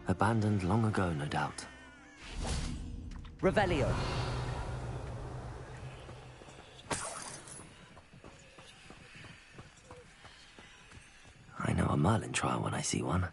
Abandoned long ago, no doubt. Revelio. I know a Merlin trial when I see one.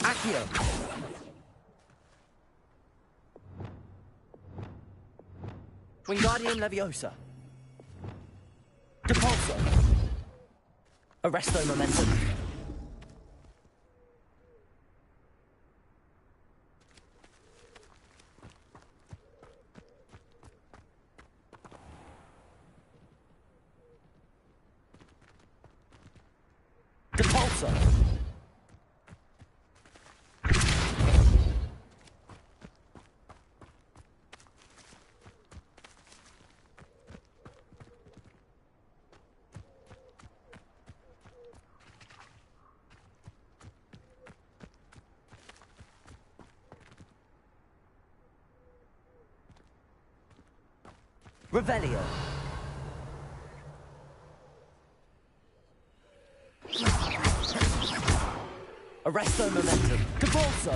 Accio. Wingardium Leviosa. Depulso. Arresto Momentum. Depulso. Revelio. Arresto Momentum. Depulso.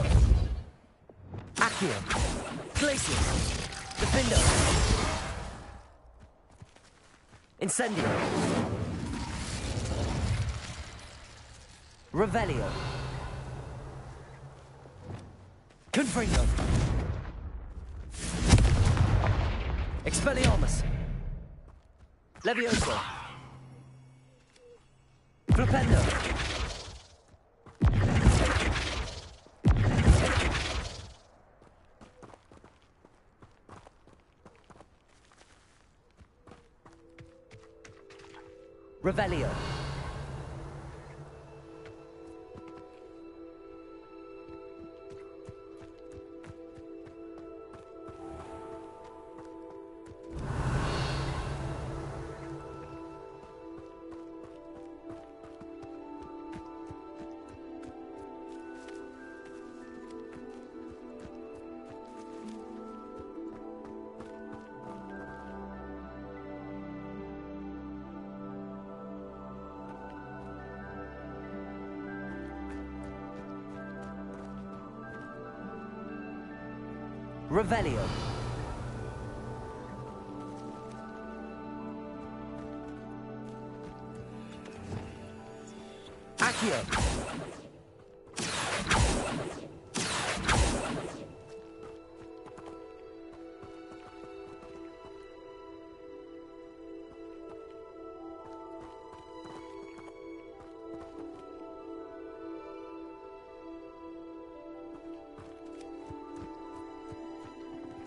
Accio. Glacius. Defindo. Incendio. Revelio. Confringo. Expelliarmus. Levioso. Flipendo. Revelio. Revelio. Accio.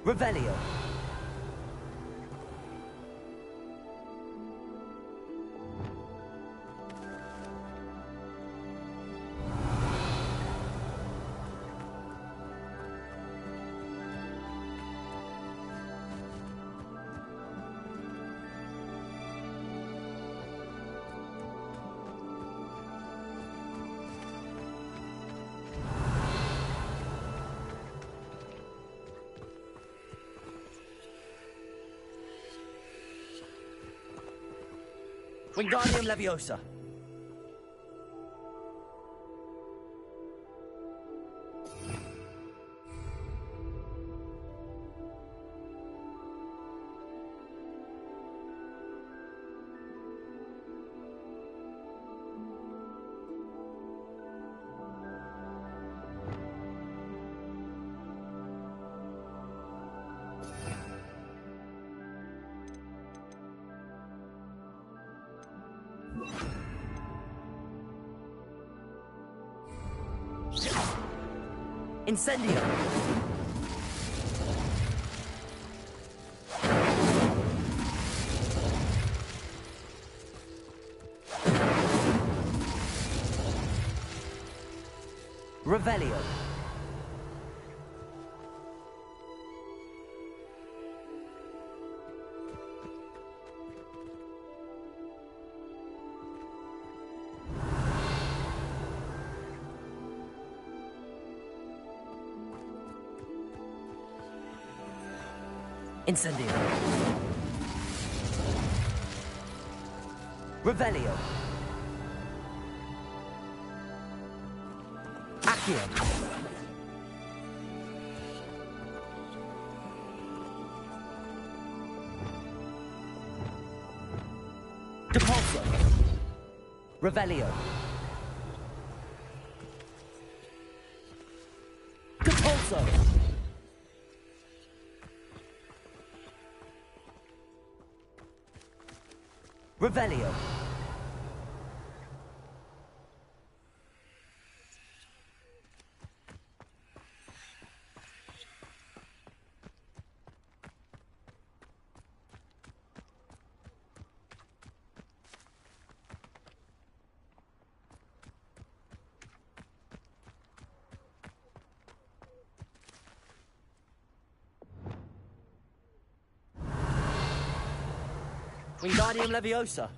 Revelio. Wingardium Leviosa. Incendio. Revelio. Incendio. Revelio. Accio. Depulso. Revelio. Depulso. Revelio. Wingardium Leviosa.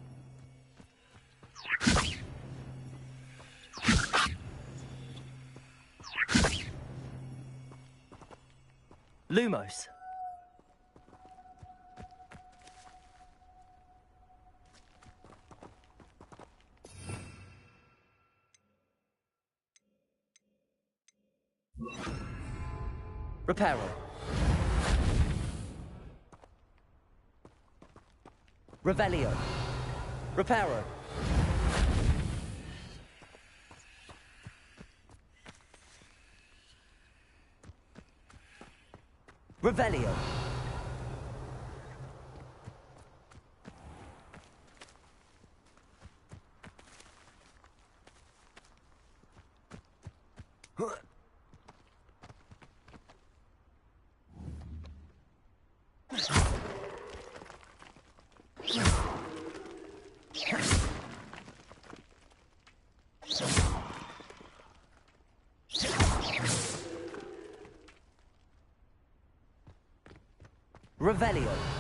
Lumos. Reparo. Revelio. Reparo. Revelio. Revelio.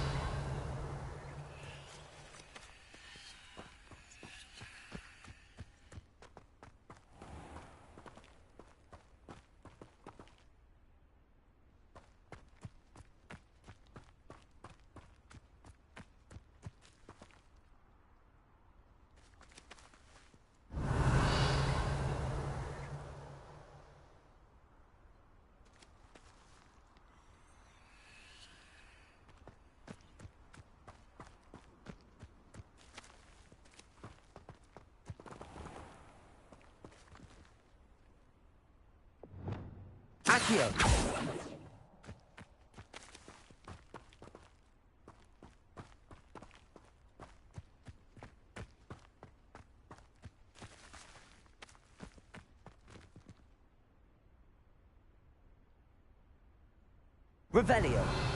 Accio. Revelio.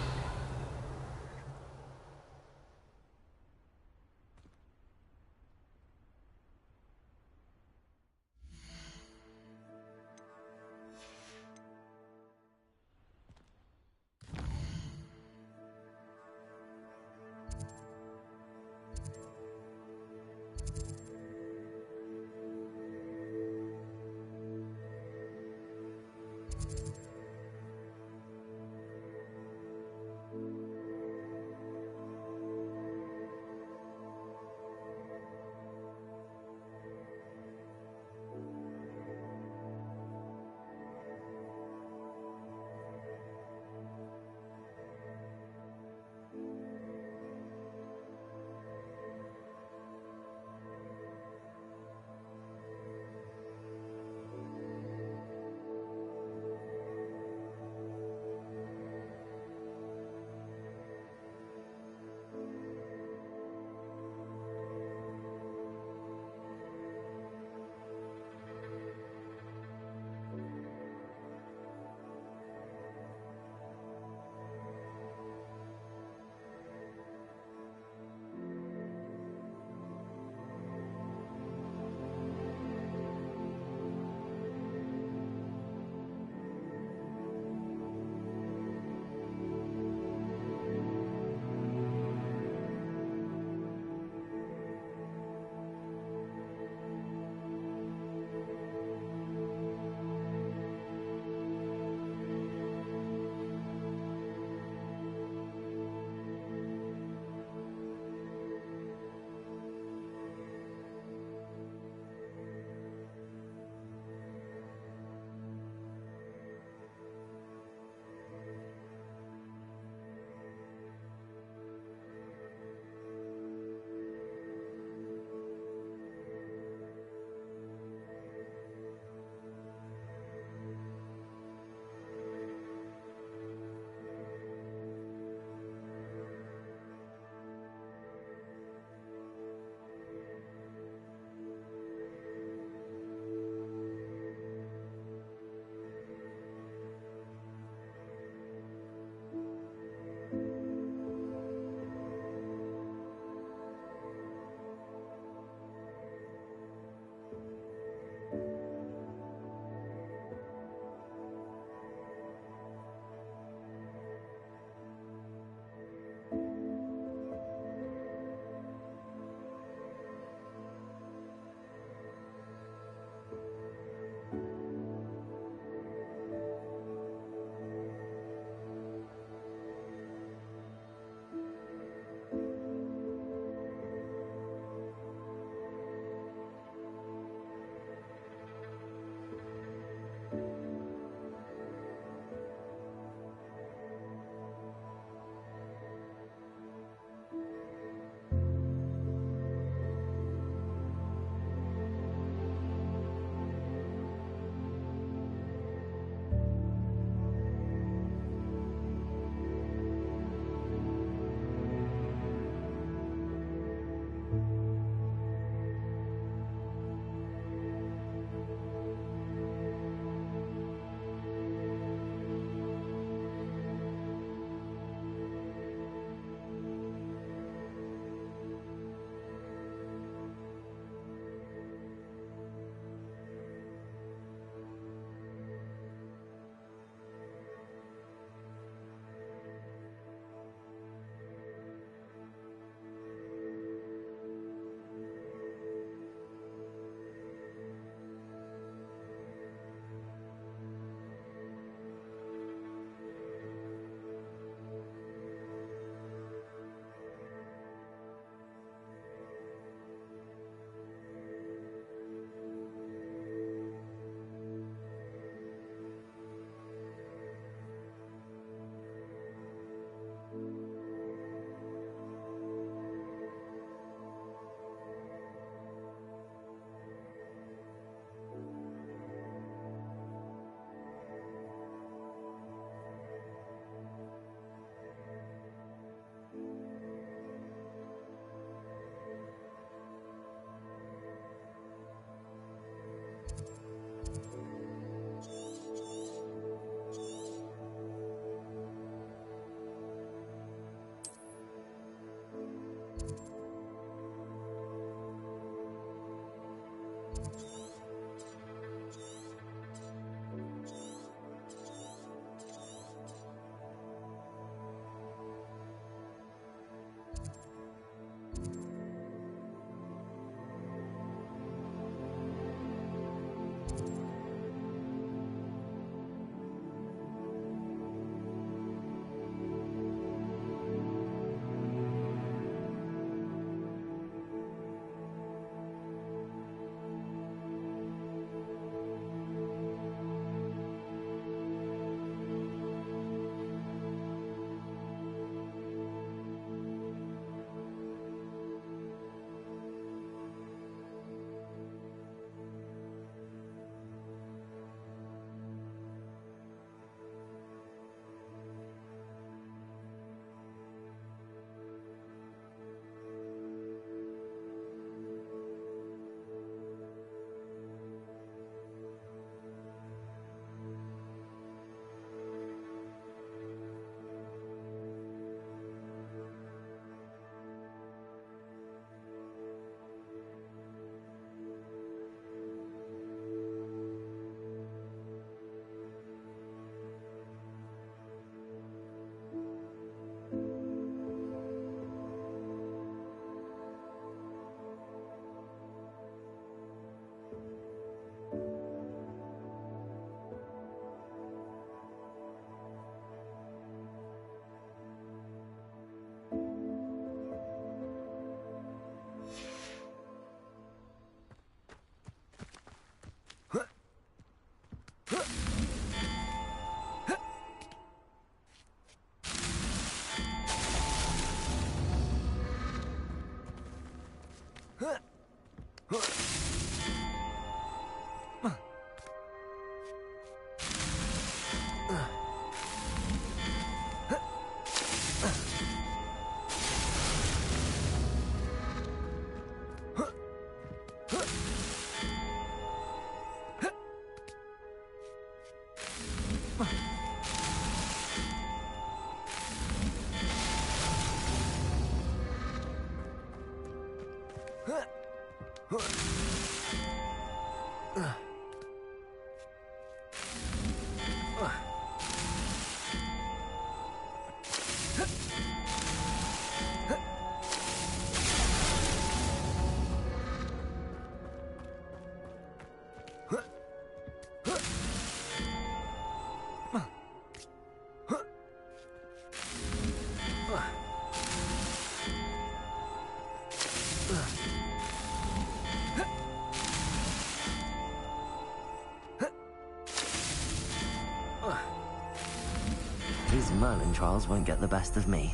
These Merlin trials won't get the best of me.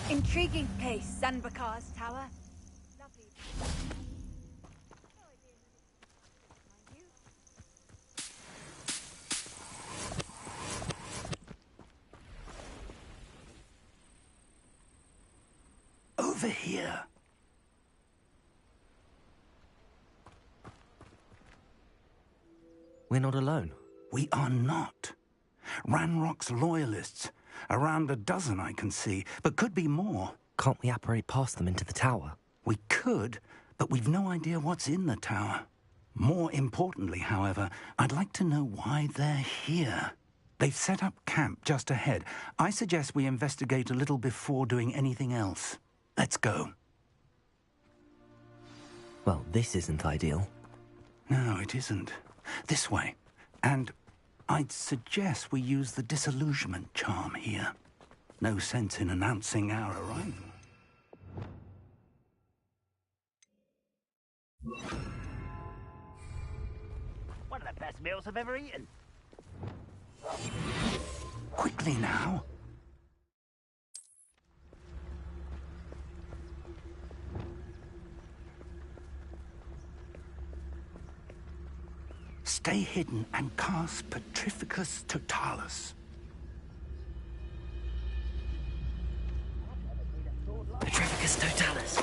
Intriguing place, Zanbakar's tower. Lovely. Over here. We're not alone. We are not. Ranrock's loyalists. Around a dozen I can see, but could be more. Can't we apparate past them into the tower? We could, but we've no idea what's in the tower. More importantly, however, I'd like to know why they're here. They've set up camp just ahead. I suggest we investigate a little before doing anything else. Let's go. Well, this isn't ideal. No, it isn't. This way. And I'd suggest we use the disillusionment charm here. No sense in announcing our arrival. One of the best meals I've ever eaten. Quickly now. Stay hidden and cast Petrificus Totalis. Petrificus Totalis.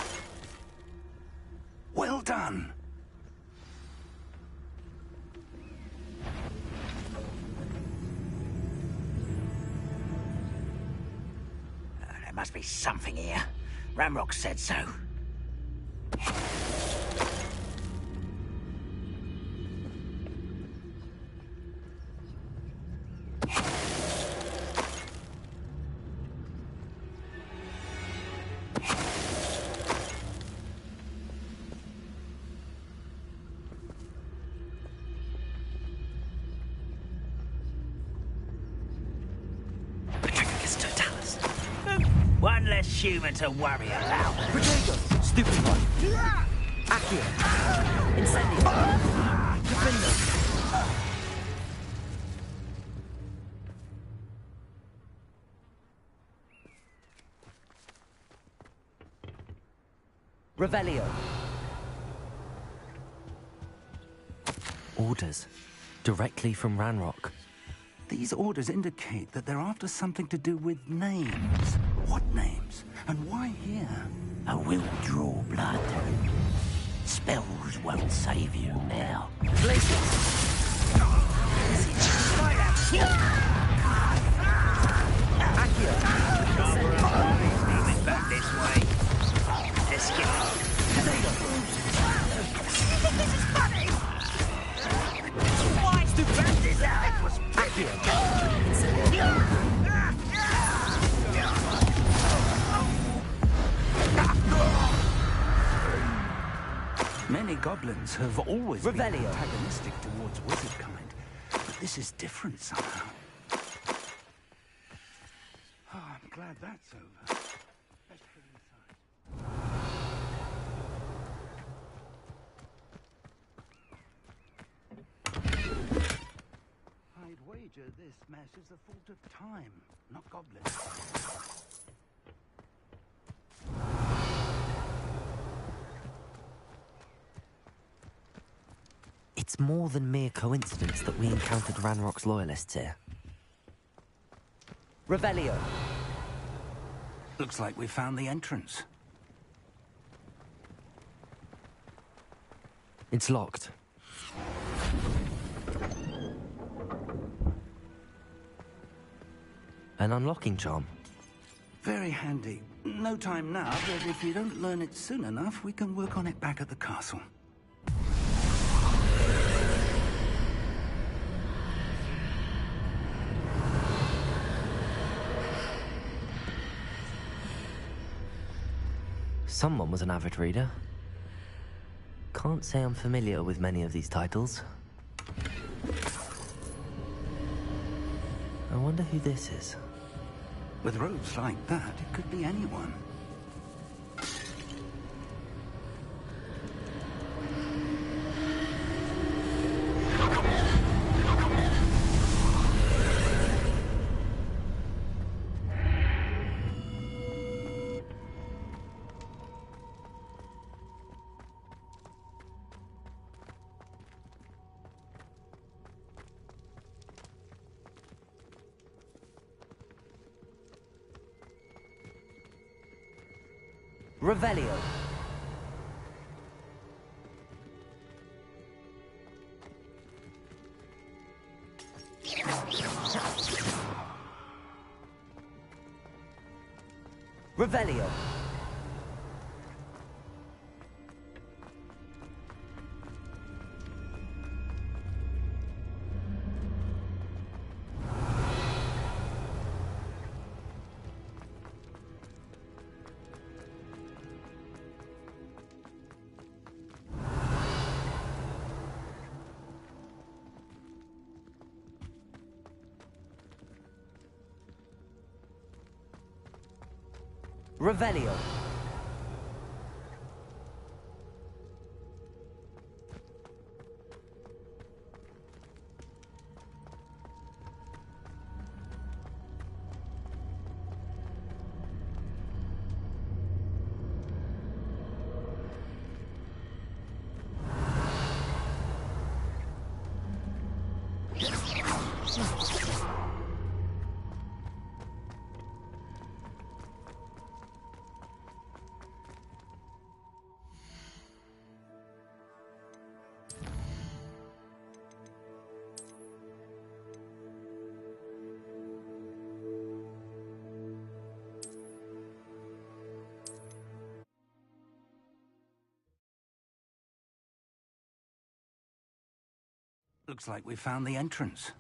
Well done. There must be something here. Ramrock said so. One less human to worry about. Potato! Stupid one! Accio! Incendio! Defender! Revelio! Orders. Directly from Ranrock. These orders indicate that they're after something to do with names. What names? And why here? I will draw blood. Spells won't save you now. Moving back this way. Let's get on. This is funny! Why to burn this out? It was Many goblins have always been Revelio. antagonistic towards wizard kind, but this is different somehow. Oh, I'm glad that's over. Let's get inside. I'd wager this mess is the fault of time, not goblins. It's more than mere coincidence that we encountered Ranrock's loyalists here. Revelio. Looks like we found the entrance. It's locked. An unlocking charm. Very handy. No time now, but if you don't learn it soon enough, we can work on it back at the castle. Someone was an avid reader. Can't say I'm familiar with many of these titles. I wonder who this is. With robes like that, it could be anyone. Revelio. Revelio. Revelio. Looks like we found the entrance.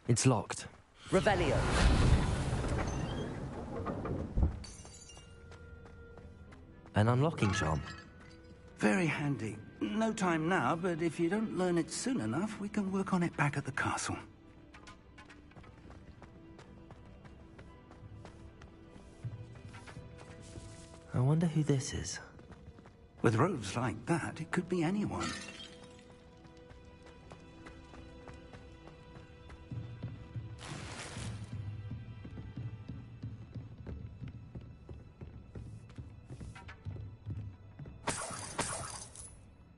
It's locked. Revelio. An unlocking charm. Very handy. No time now, but if you don't learn it soon enough, we can work on it back at the castle. I wonder who this is. With robes like that, it could be anyone.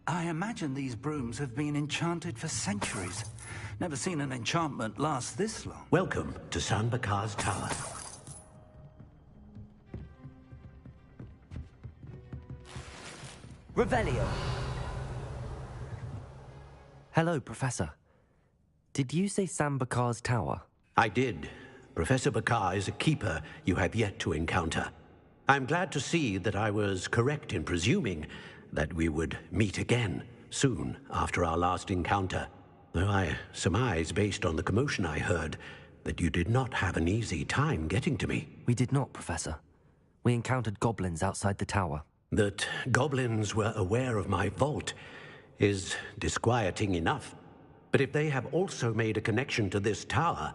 I imagine these brooms have been enchanted for centuries. Never seen an enchantment last this long. Welcome to San Bakar's Tower. Revelio. Hello, Professor. Did you say Sam Bakar's tower? I did. Professor Bakar is a keeper you have yet to encounter. I'm glad to see that I was correct in presuming that we would meet again soon after our last encounter. Though I surmise, based on the commotion I heard, that you did not have an easy time getting to me. We did not, Professor. We encountered goblins outside the tower. That goblins were aware of my vault is disquieting enough. But if they have also made a connection to this tower,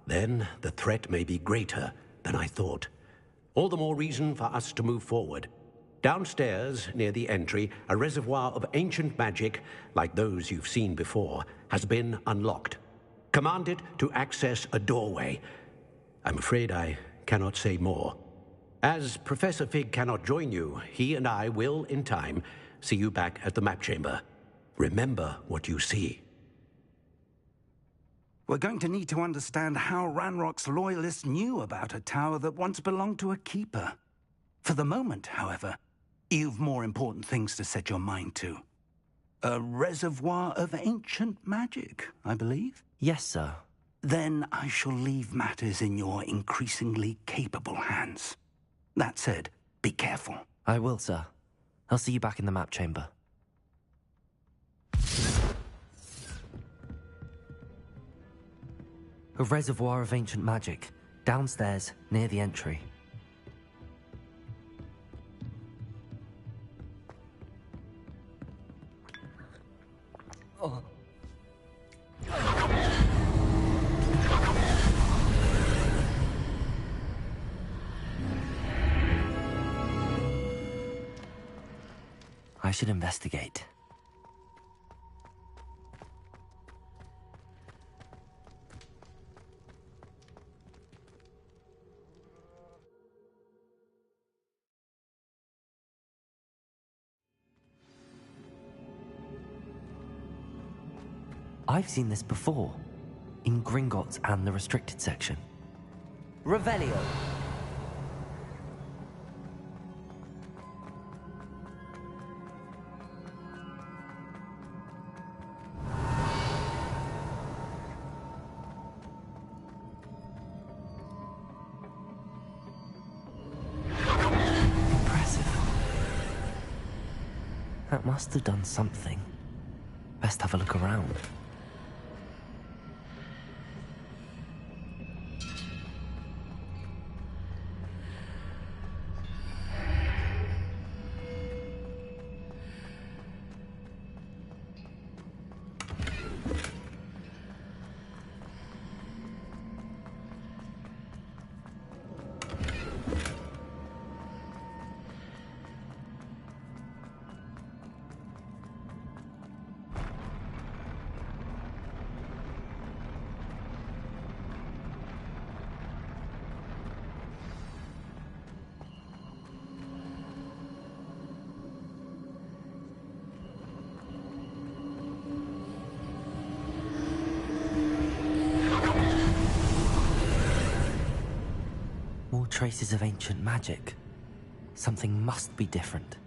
then the threat may be greater than I thought. All the more reason for us to move forward. Downstairs, near the entry, a reservoir of ancient magic, like those you've seen before, has been unlocked. Command it to access a doorway. I'm afraid I cannot say more. As Professor Fig cannot join you, he and I will, in time, see you back at the map chamber. Remember what you see. We're going to need to understand how Ranrock's loyalists knew about a tower that once belonged to a keeper. For the moment, however, you've more important things to set your mind to. A reservoir of ancient magic, I believe? Yes, sir. Then I shall leave matters in your increasingly capable hands. That said, be careful. I will, sir. I'll see you back in the map chamber. A reservoir of ancient magic, downstairs, near the entry. I should investigate. I've seen this before, in Gringotts and the restricted section. Revelio. Impressive. That must have done something. Best have a look around. More traces of ancient magic. Something must be different.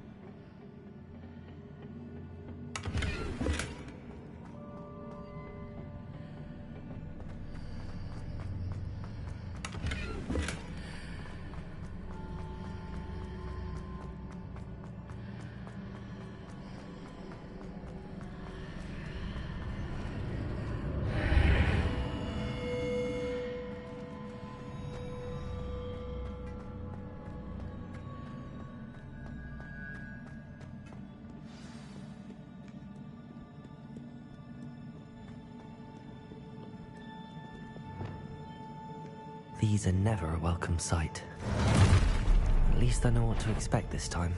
These are never a welcome sight. At least I know what to expect this time.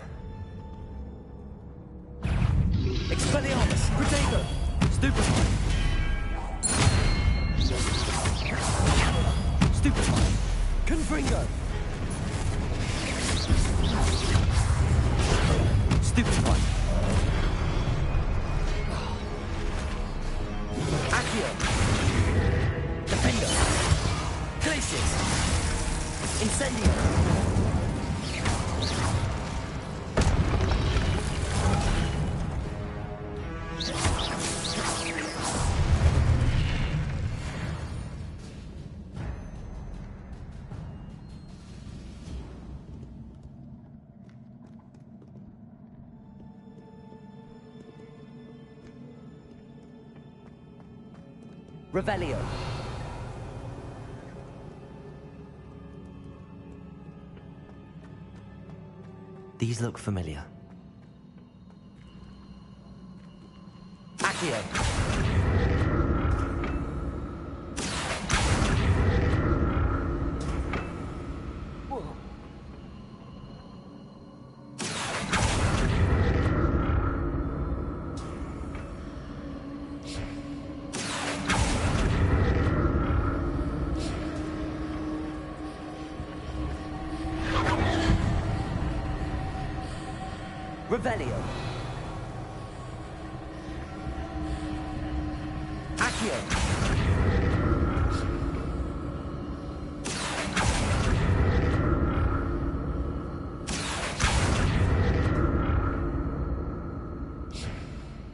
Expelliarmus. Protego. Stupefy! Stupefy! Confringo. Stupefy! Accio. Defendo. Glacius. Incendio. Revelio. These look familiar. Accio. Revelio. Accio.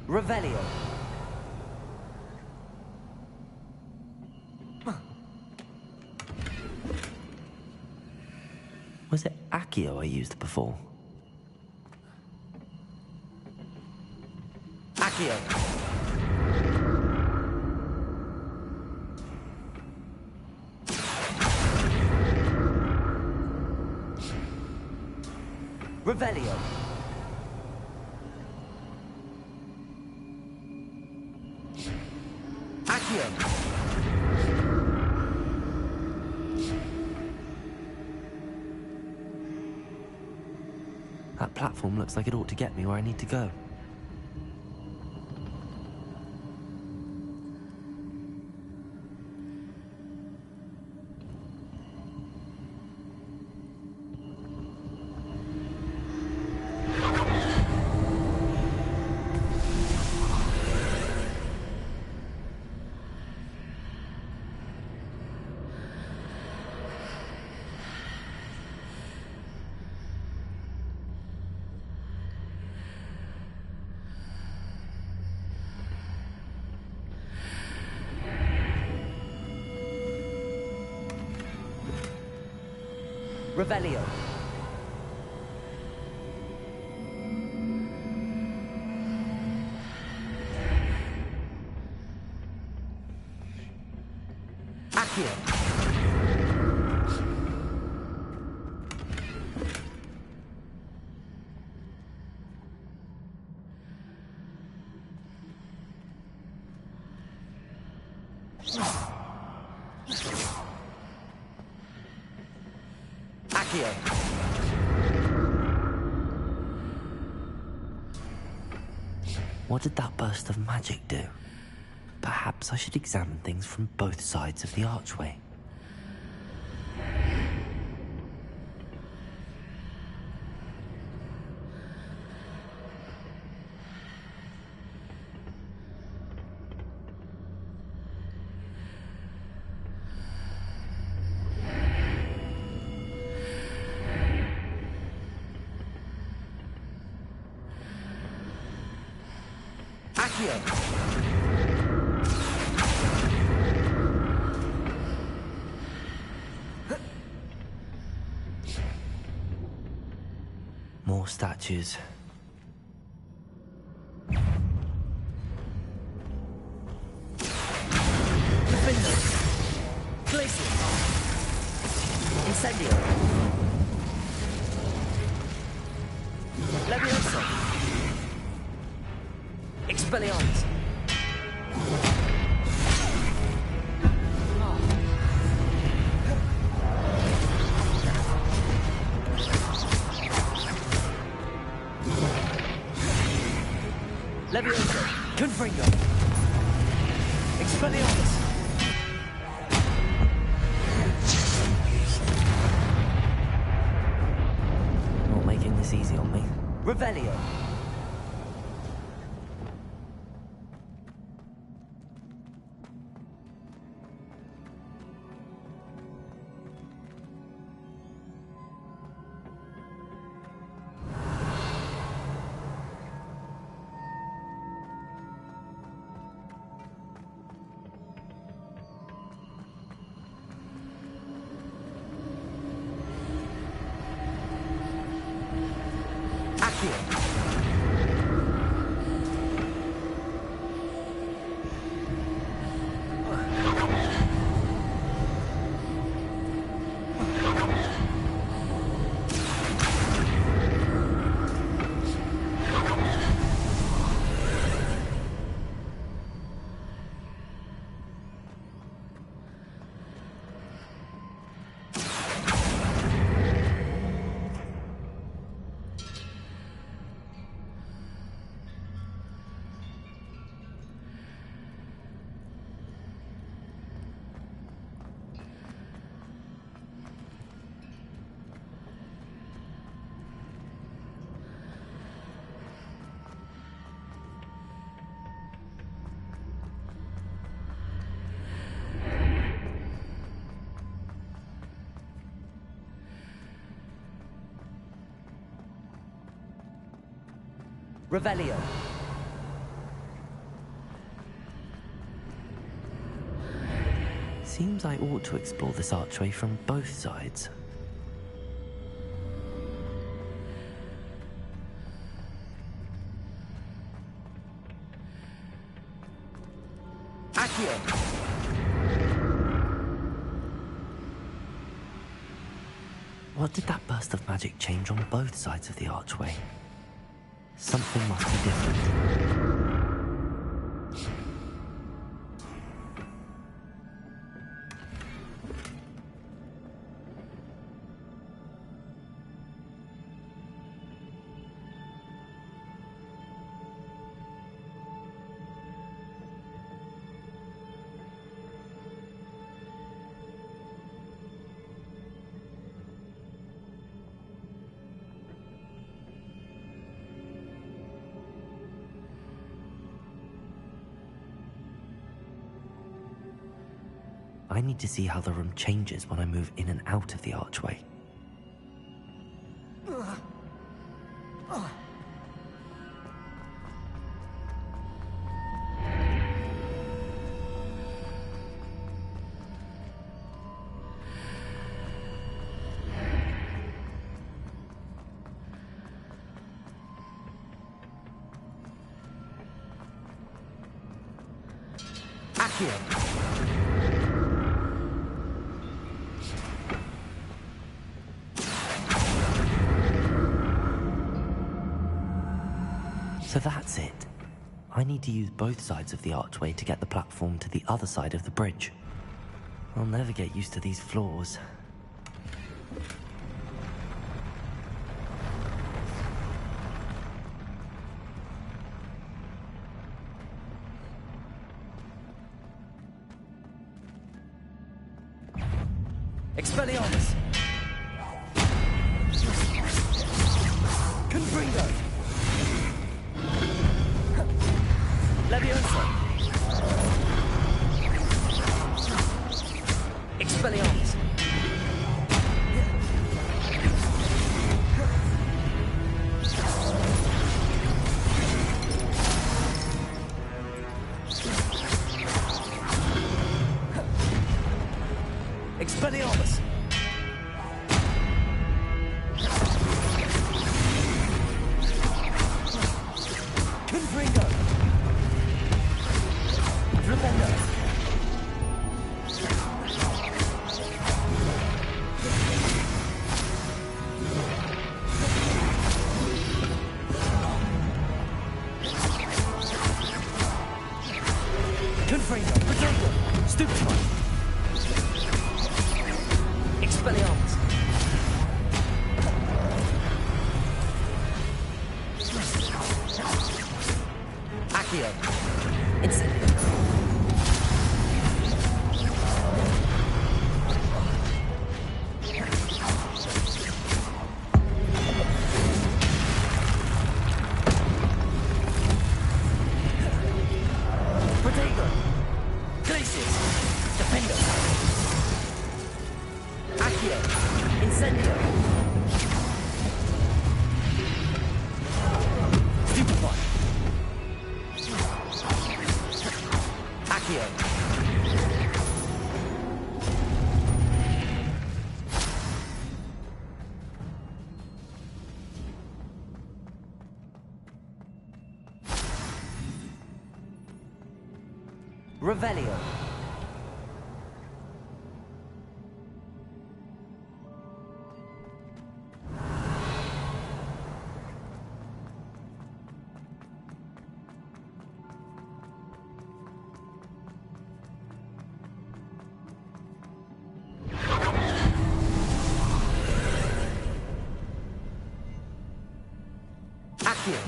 Revelio. Was it Accio I used before? Accio. Revelio. Accio. That platform looks like it ought to get me where I need to go. Revelio. Accio. Accio. What did that burst of magic do? Perhaps I should examine things from both sides of the archway. Accio. More statues. Defender. Glacier. Incendio. Leviosa. Expelliarmus. Leviosa. Confringo. Expelliarmus. Not making this easy on me. Revelio. Accio. Revelio. Seems I ought to explore this archway from both sides. Accio. What did that burst of magic change on both sides of the archway? Something must be different. I need to see how the room changes when I move in and out of the archway. Accio. So that's it. I need to use both sides of the archway to get the platform to the other side of the bridge. I'll never get used to these floors. Expelliarmus. Confringo. Leviosa. Expelliarmus. Expelliarmus. Confringo. Flipendo. Confringo. Potato. Stupefy. Expelliarmus. Accio. Incendio. Protego. Glacius. Defendo. Accio. Incendio. Stupefy. Accio. Revelio. Accio.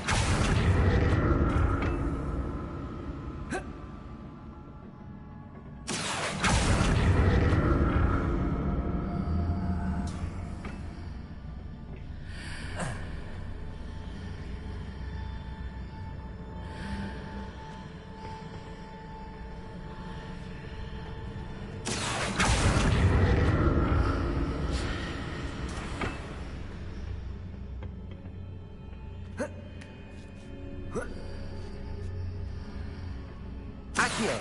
Accio.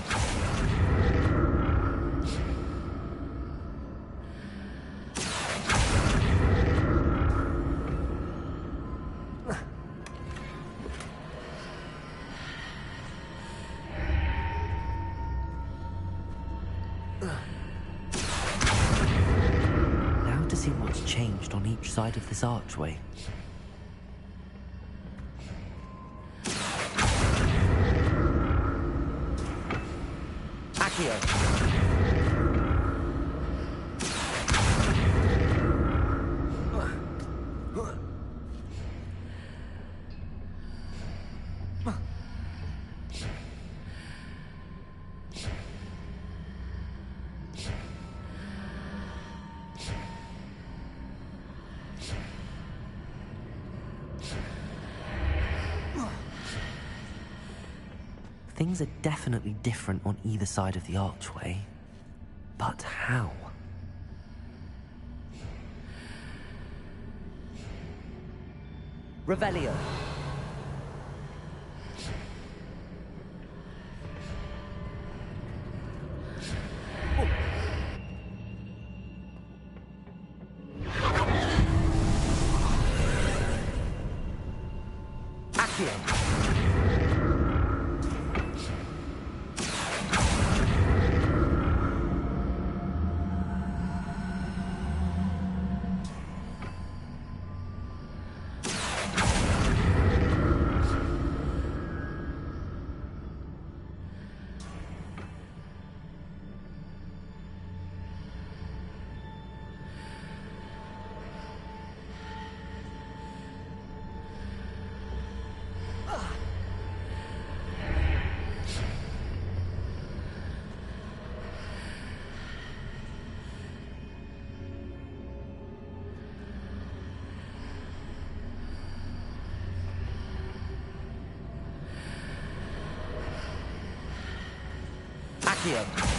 Now to see what's changed on each side of this archway. Accio. Things are definitely different on either side of the archway. But how? Revelio. Accio. Accio.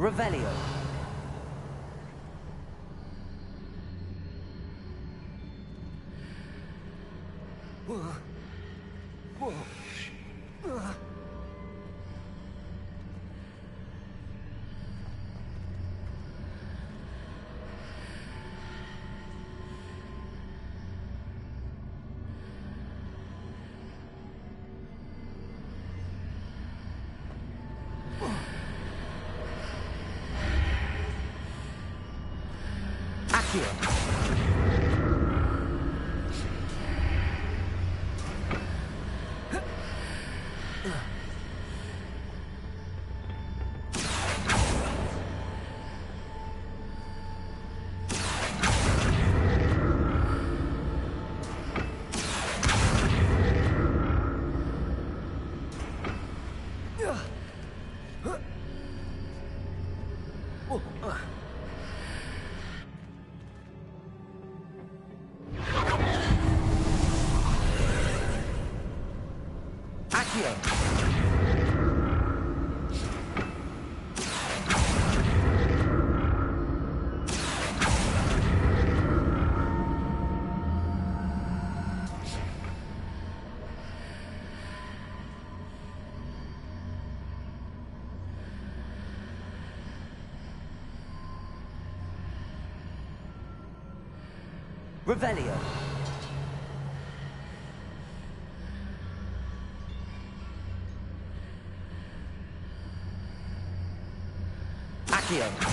Revelio. Accio. Accio. Revelio. Accio.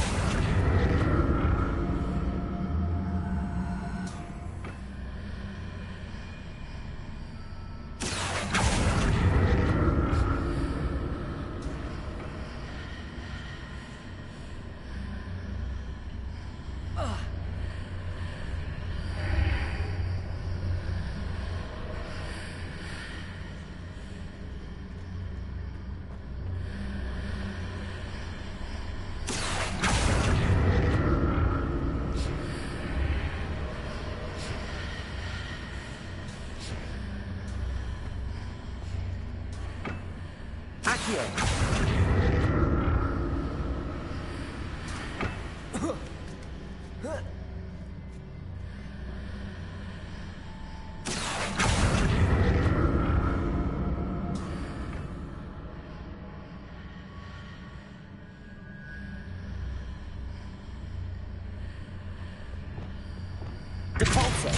Repulsor.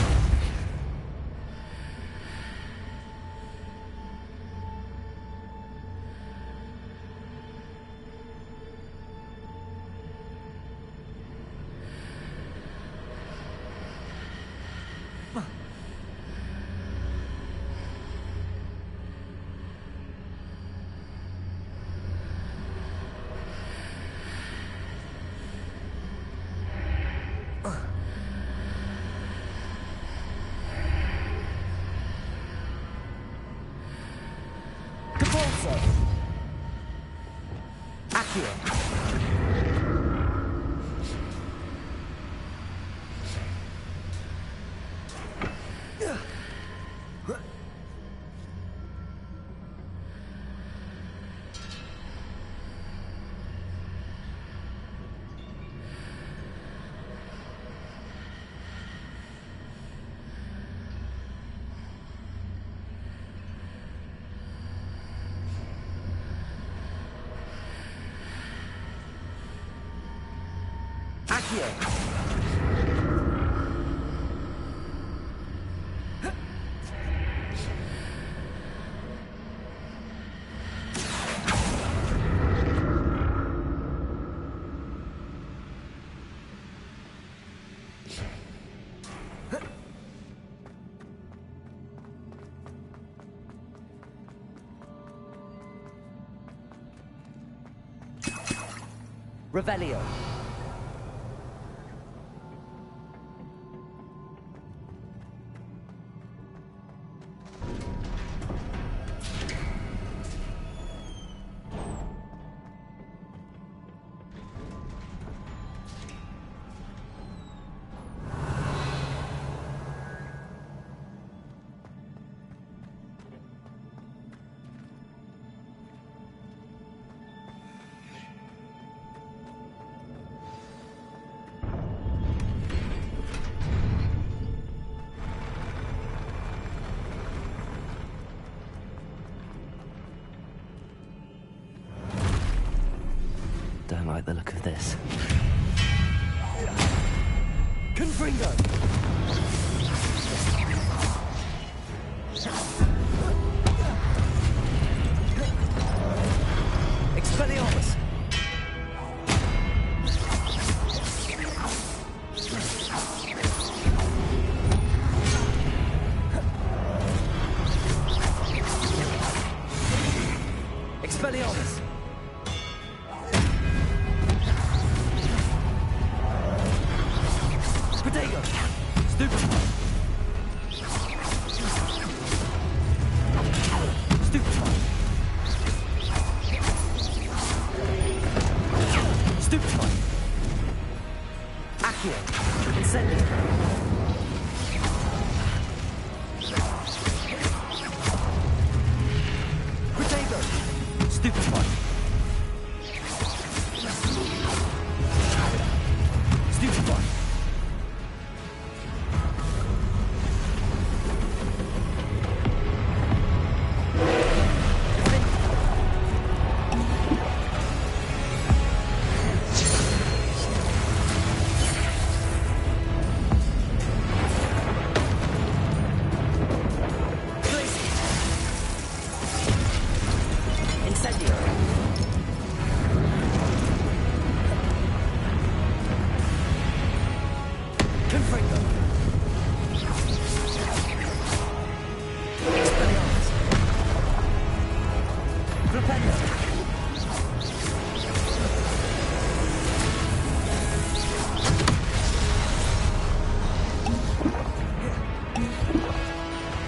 Accio. Revelio. Don't like the look of this. Confringo. Expelliarmus. Expelliarmus. Protego. Stupefy. Stupefy. Stupefy. Accio. Incendio. Protego. Stupefy. Stupefy. Incendio.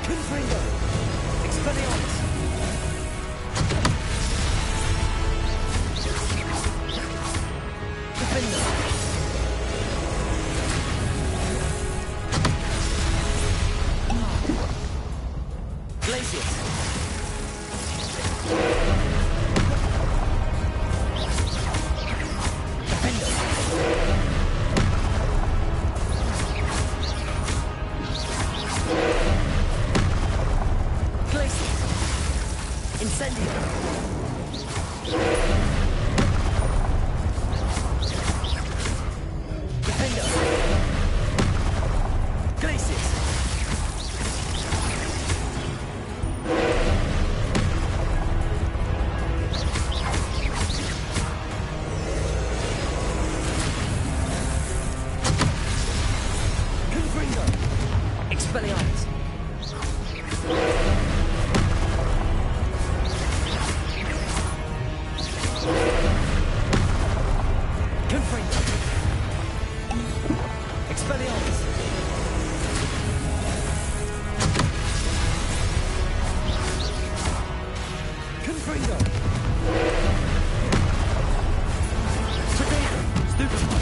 Confringo! Expelliarmus! Defender! Glacius! Incendio! Defender! Glacius! Confringo! Expelliarmus! Confringo! Expelliarmus! Confringo! Potato! Stupefy!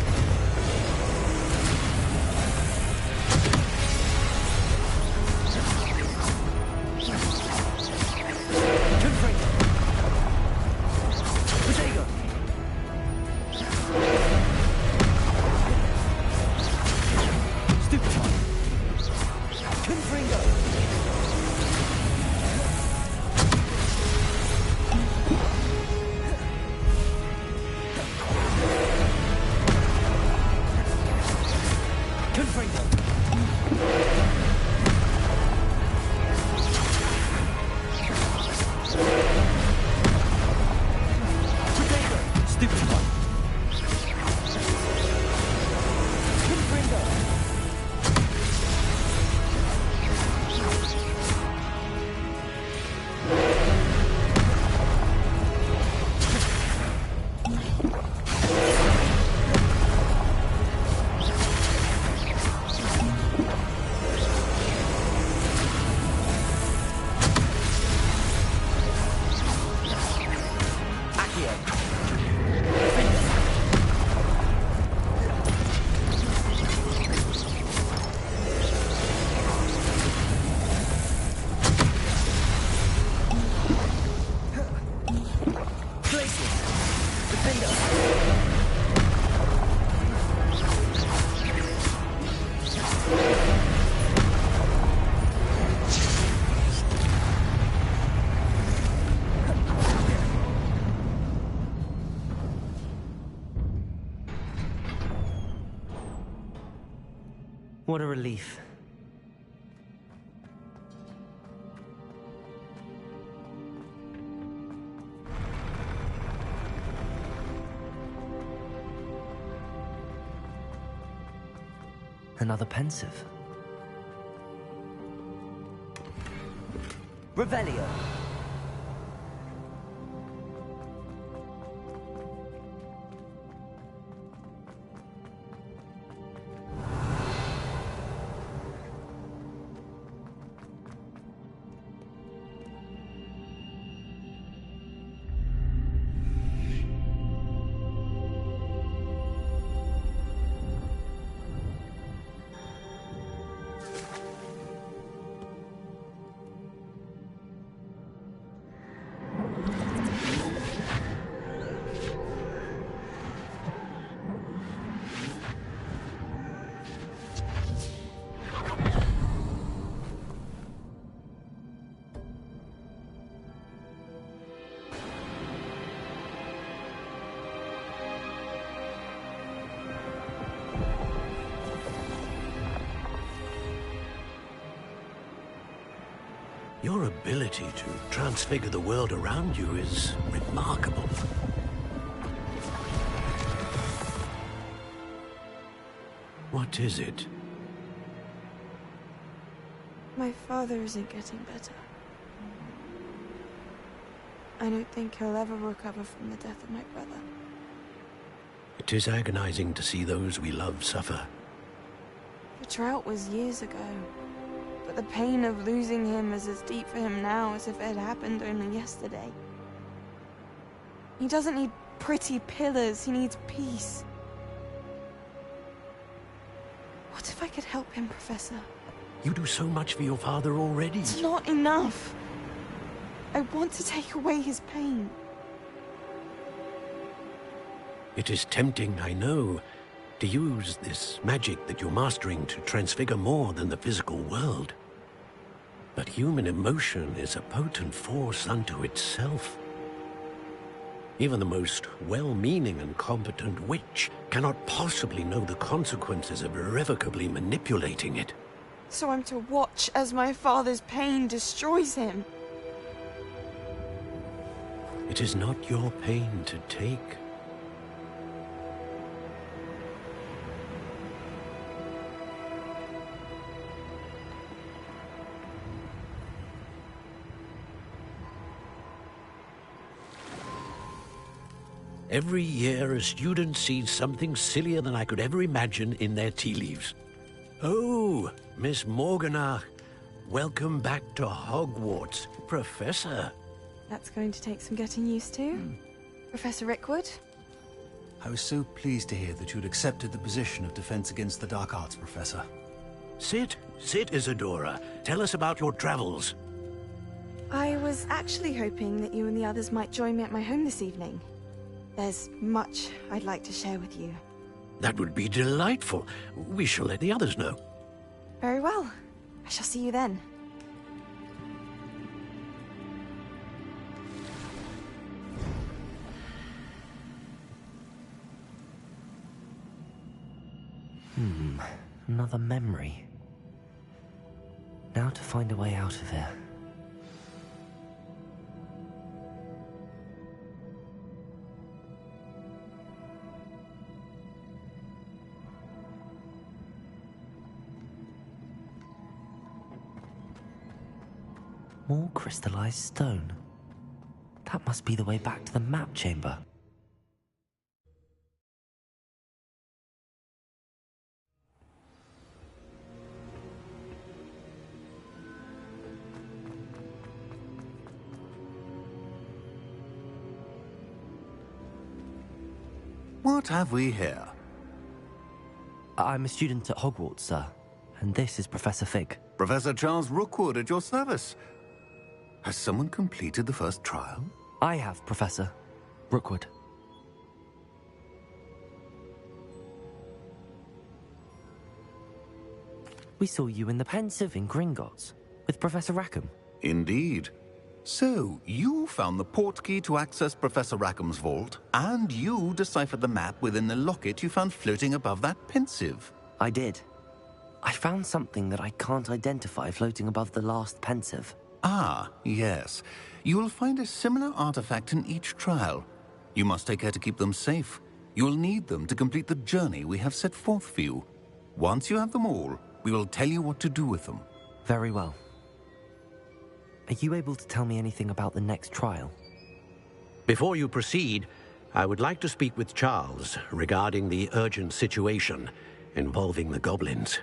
Confringo! Confringo! Potato! Stupefy! Confringo! Confringo! Potato! Stupefy! Confringo! Accio! Defender! Glacius! Defender! What a relief. Another pensive. Revelio! Your ability to transfigure the world around you is remarkable. What is it? My father isn't getting better. I don't think he'll ever recover from the death of my brother. It is agonizing to see those we love suffer. The drought was years ago, but the pain of losing him is as deep for him now as if it had happened only yesterday. He doesn't need pretty pillars, he needs peace. What if I could help him, Professor? You do so much for your father already. It's not enough. I want to take away his pain. It is tempting, I know, to use this magic that you're mastering to transfigure more than the physical world. But human emotion is a potent force unto itself. Even the most well-meaning and competent witch cannot possibly know the consequences of irrevocably manipulating it. So I'm to watch as my father's pain destroys him. It is not your pain to take. Every year, a student sees something sillier than I could ever imagine in their tea leaves. Oh, Miss Morganach, welcome back to Hogwarts, Professor. That's going to take some getting used to. Professor Rickwood? I was so pleased to hear that you'd accepted the position of Defense Against the Dark Arts, Professor. Sit, Isadora. Tell us about your travels. I was actually hoping that you and the others might join me at my home this evening. There's much I'd like to share with you. That would be delightful. We shall let the others know. Very well. I shall see you then. Another memory. Now to find a way out of here. More crystallized stone. That must be the way back to the map chamber. What have we here? I'm a student at Hogwarts, sir. And this is Professor Fig. Professor Charles Rookwood at your service. Has someone completed the first trial? I have, Professor Rookwood. We saw you in the Pensive in Gringotts with Professor Rackham. Indeed. So, you found the portkey to access Professor Rackham's vault, and you deciphered the map within the locket you found floating above that Pensive. I did. I found something that I can't identify floating above the last Pensive. Ah, yes. You will find a similar artifact in each trial. You must take care to keep them safe. You will need them to complete the journey we have set forth for you. Once you have them all, we will tell you what to do with them. Very well. Are you able to tell me anything about the next trial? Before you proceed, I would like to speak with Charles regarding the urgent situation involving the goblins.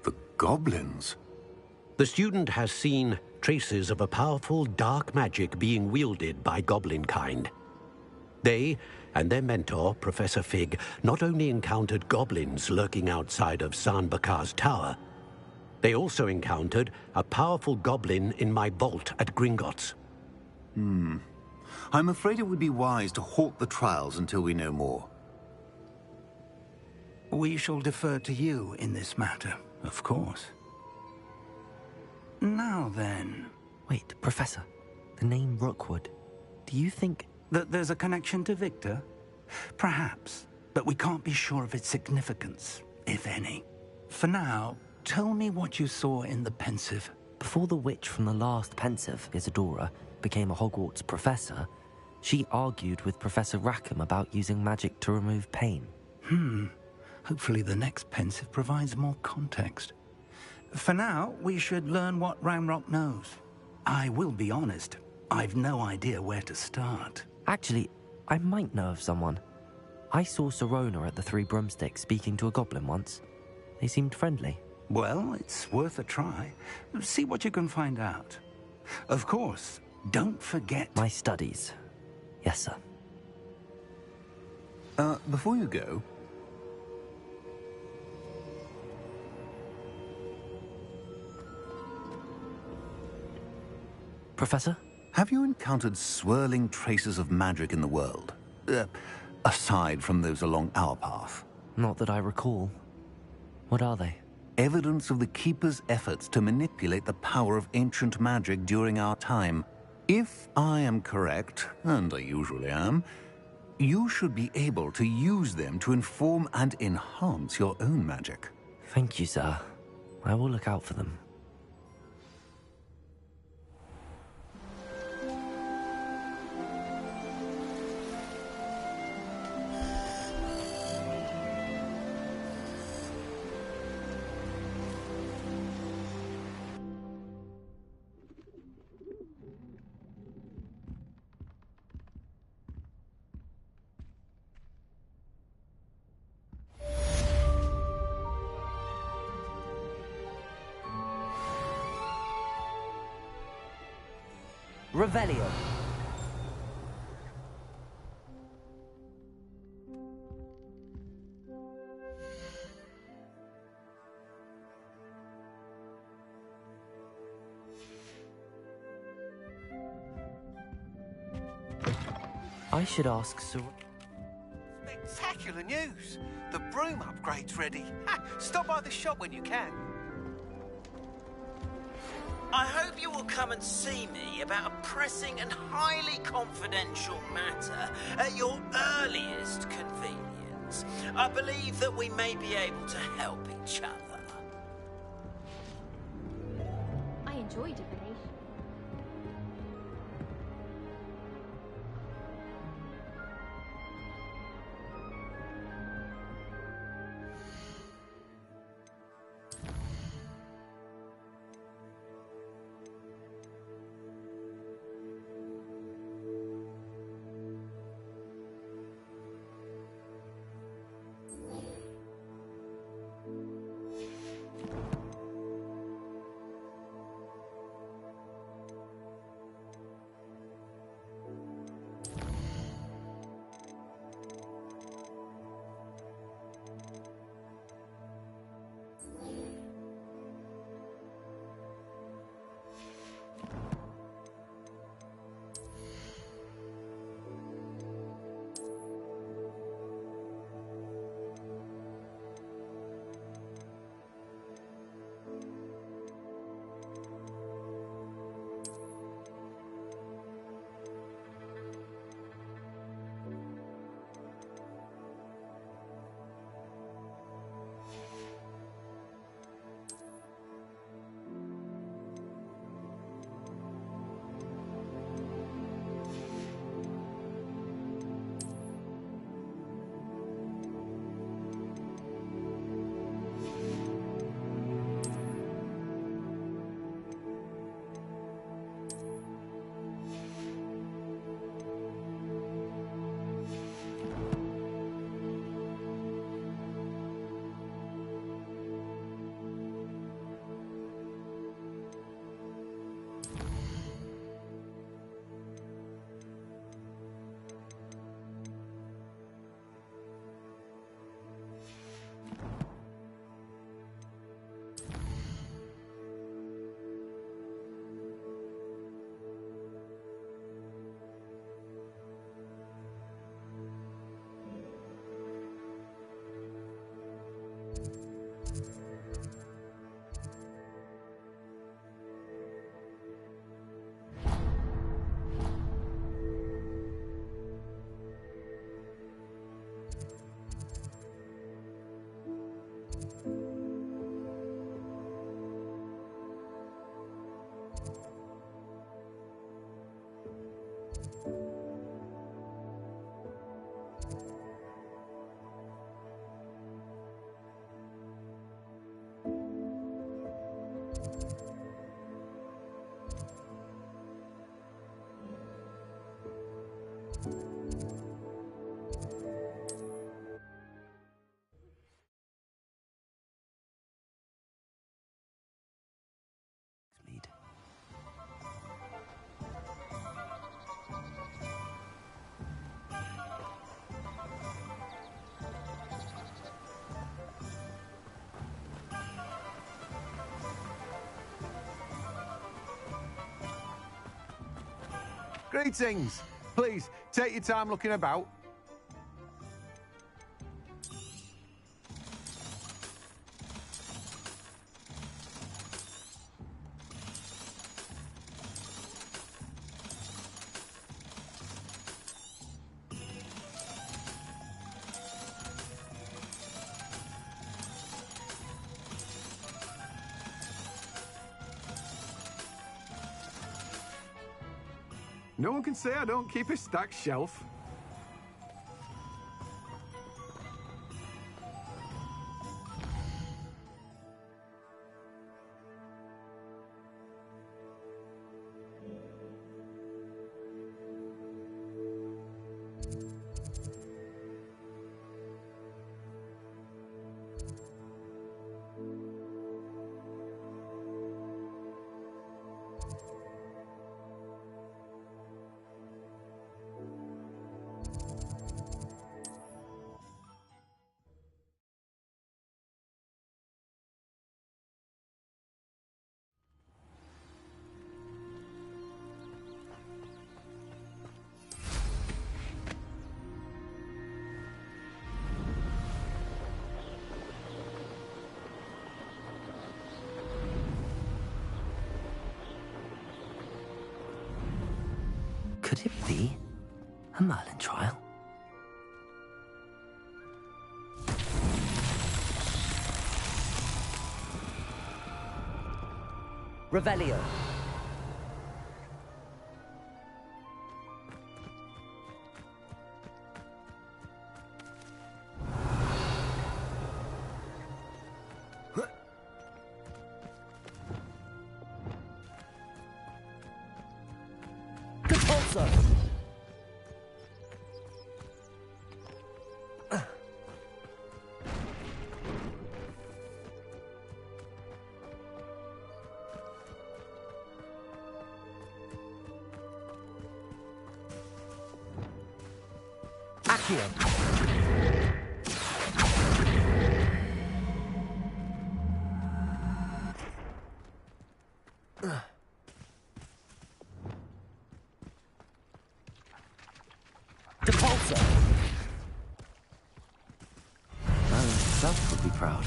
The goblins? The student has seen traces of a powerful dark magic being wielded by goblin kind. They and their mentor, Professor Fig, not only encountered goblins lurking outside of San Bakar's tower, they also encountered a powerful goblin in my vault at Gringotts. I'm afraid it would be wise to halt the trials until we know more. We shall defer to you in this matter, of course. Now then... Wait, Professor. The name Rookwood. Do you think... that there's a connection to Victor? Perhaps, but we can't be sure of its significance, if any. For now, tell me what you saw in the Pensive. Before the witch from the last Pensive, Isadora, became a Hogwarts professor, she argued with Professor Rackham about using magic to remove pain. Hopefully the next Pensive provides more context. For now, we should learn what Ramrock knows. I will be honest, I've no idea where to start. Actually, I might know of someone. I saw Sirona at the Three Broomsticks speaking to a goblin once. They seemed friendly. Well, it's worth a try. See what you can find out. Of course, don't forget... My studies. Yes, sir. Before you go... Professor? Have you encountered swirling traces of magic in the world? Aside from those along our path? Not that I recall. What are they? Evidence of the Keeper's efforts to manipulate the power of ancient magic during our time. If I am correct, and I usually am, you should be able to use them to inform and enhance your own magic. Thank you, sir. I will look out for them. Revelio. I should ask Sir... Spectacular news! The broom upgrade's ready. Ha, stop by the shop when you can. I hope you will come and see me about a pressing and highly confidential matter at your earliest convenience. I believe that we may be able to help each other. I enjoy divination. Mead. Greetings. Please, take your time looking about. No one can say I don't keep a stacked shelf. Could it be a Merlin trial? Revelio. Repulsor. Accio. Repulsor. Merlin himself would be proud.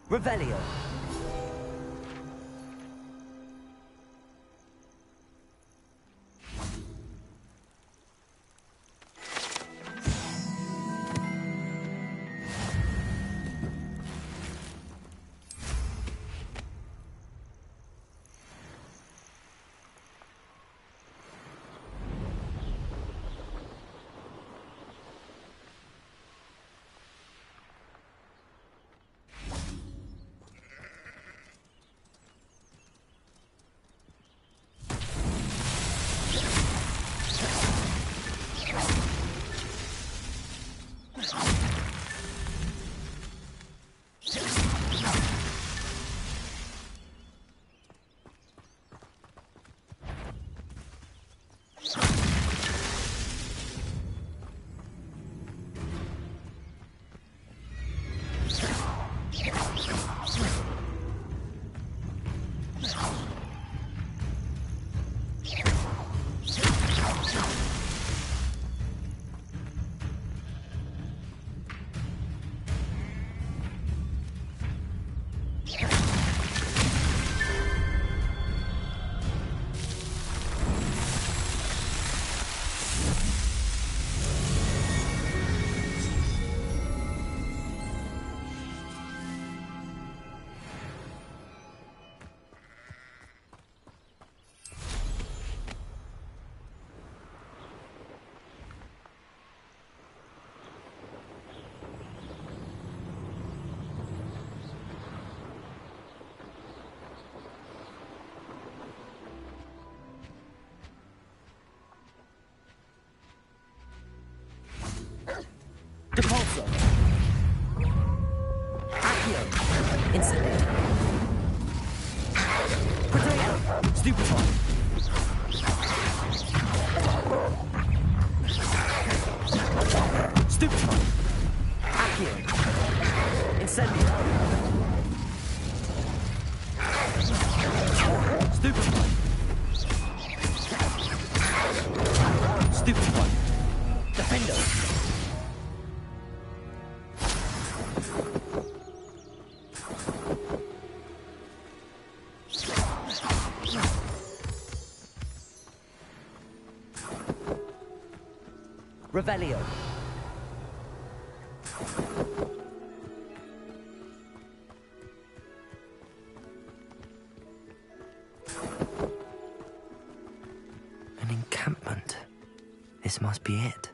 Revelio. Stupefy. Accio. Incendio. Stupefy. Stupefy. Defendo. Revelio. An encampment. This must be it.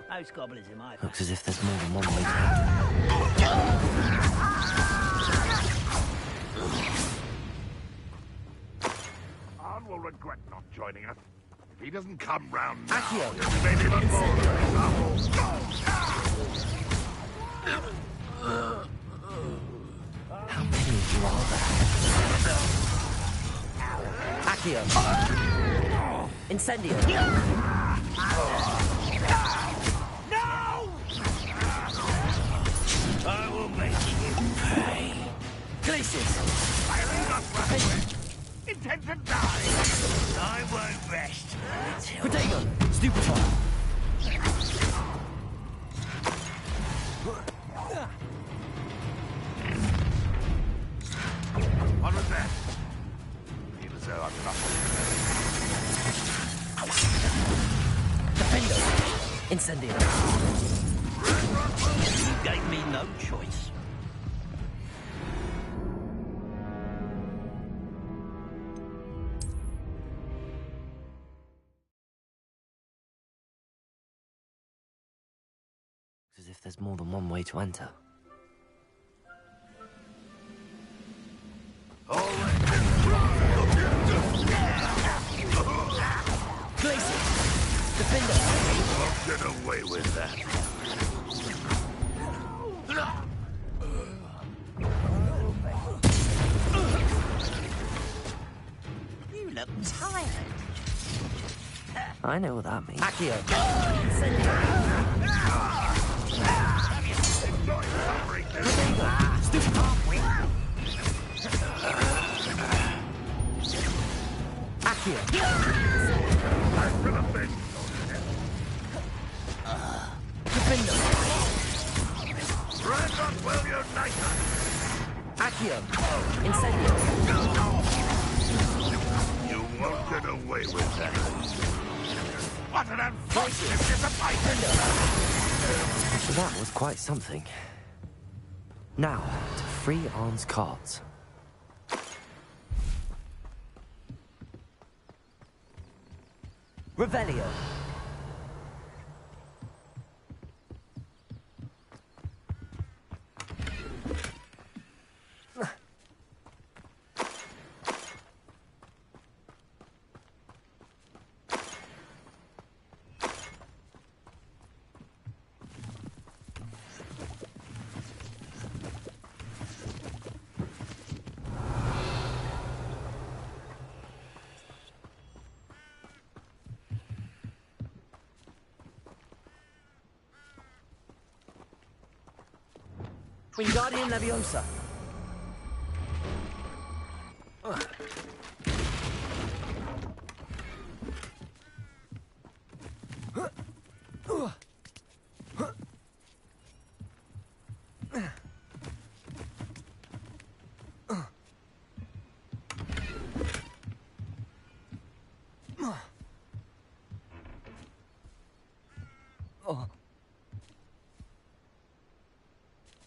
Those gobblers in my Looks as if there's more than one way to Arn will regret not joining us. If he doesn't come round now, Accio. he'll be made even more How many of you are there? Accio. Incendio. I will make you pay. Glacius. Intend to die. I won't rest until... Protego. Stupefy. What was that? Feel as though I'm not. Defendo. Incendio. You gave me no choice. As if there's more than one way to enter. Glacius. Defendo. Won't get away with that. You look tired. I know what that means. Accio. Incendio. Accio. Defendo. Red up well unite us. Accio. Incendio. You won't get away with that. What an unfortunate disappointment! That was quite something. Now, to free Arn's cards. Revelio. Wingardium Leviosa.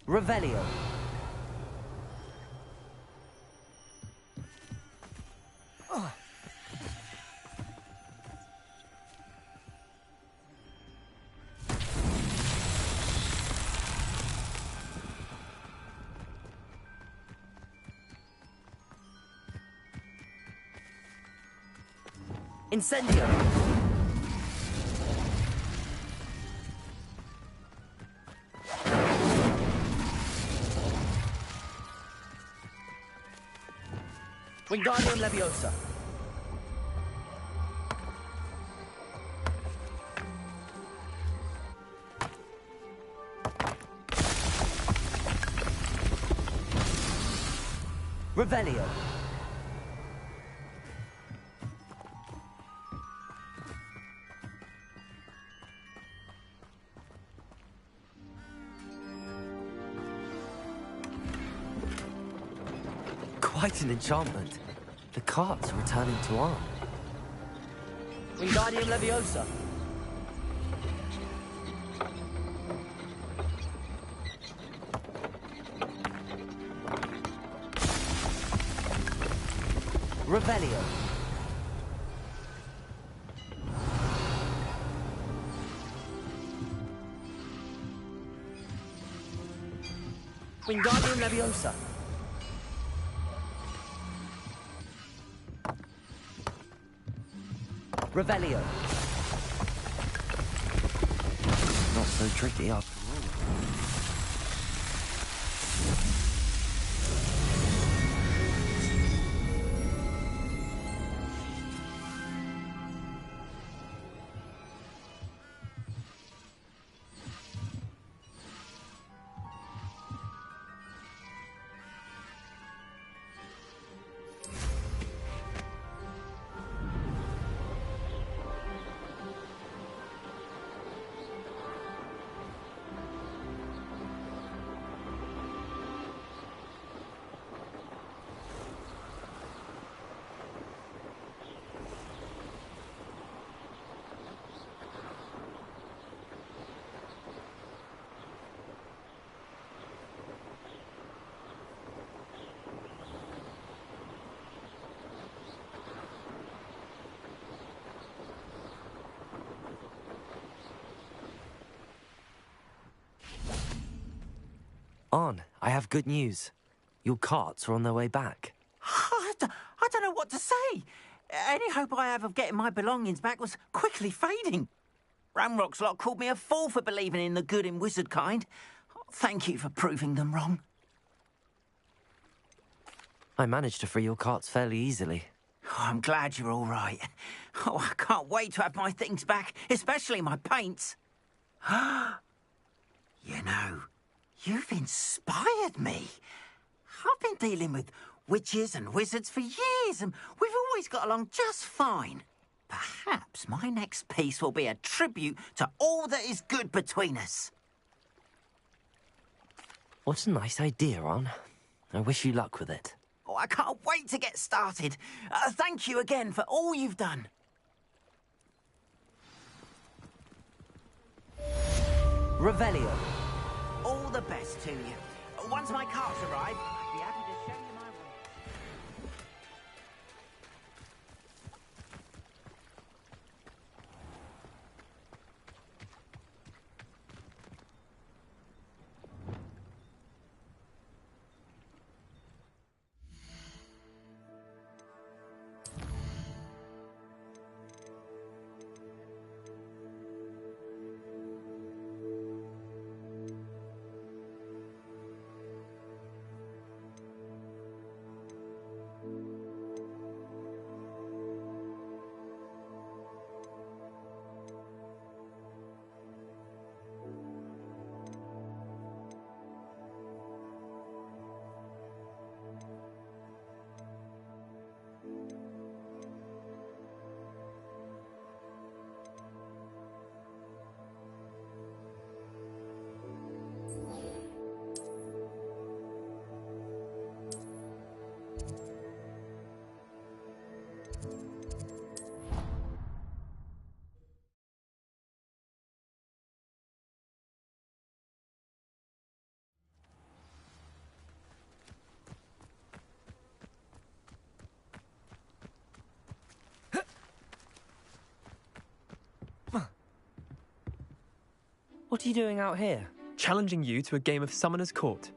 Revelio. Incendio. Wingardium Leviosa. Revelio. Quite an enchantment. The carts are returning to arm. Wingardium Leviosa. Revelio. Wingardium Leviosa. Revelio. Not so tricky after all. Arn, I have good news. Your carts are on their way back. I don't know what to say. Any hope I have of getting my belongings back was quickly fading. Ramrock's lot called me a fool for believing in the good in wizard kind. Thank you for proving them wrong. I managed to free your carts fairly easily. Oh, I'm glad you're all right. Oh, I can't wait to have my things back, especially my paints. You know, you've inspired me. I've been dealing with witches and wizards for years, and we've always got along just fine. Perhaps my next piece will be a tribute to all that is good between us. What a nice idea, Arn. I wish you luck with it. Oh, I can't wait to get started. Thank you again for all you've done. Revelio. All the best to you. Once my carts arrive, I'd be happy to show you my way. What are you doing out here? Challenging you to a game of Summoner's Court.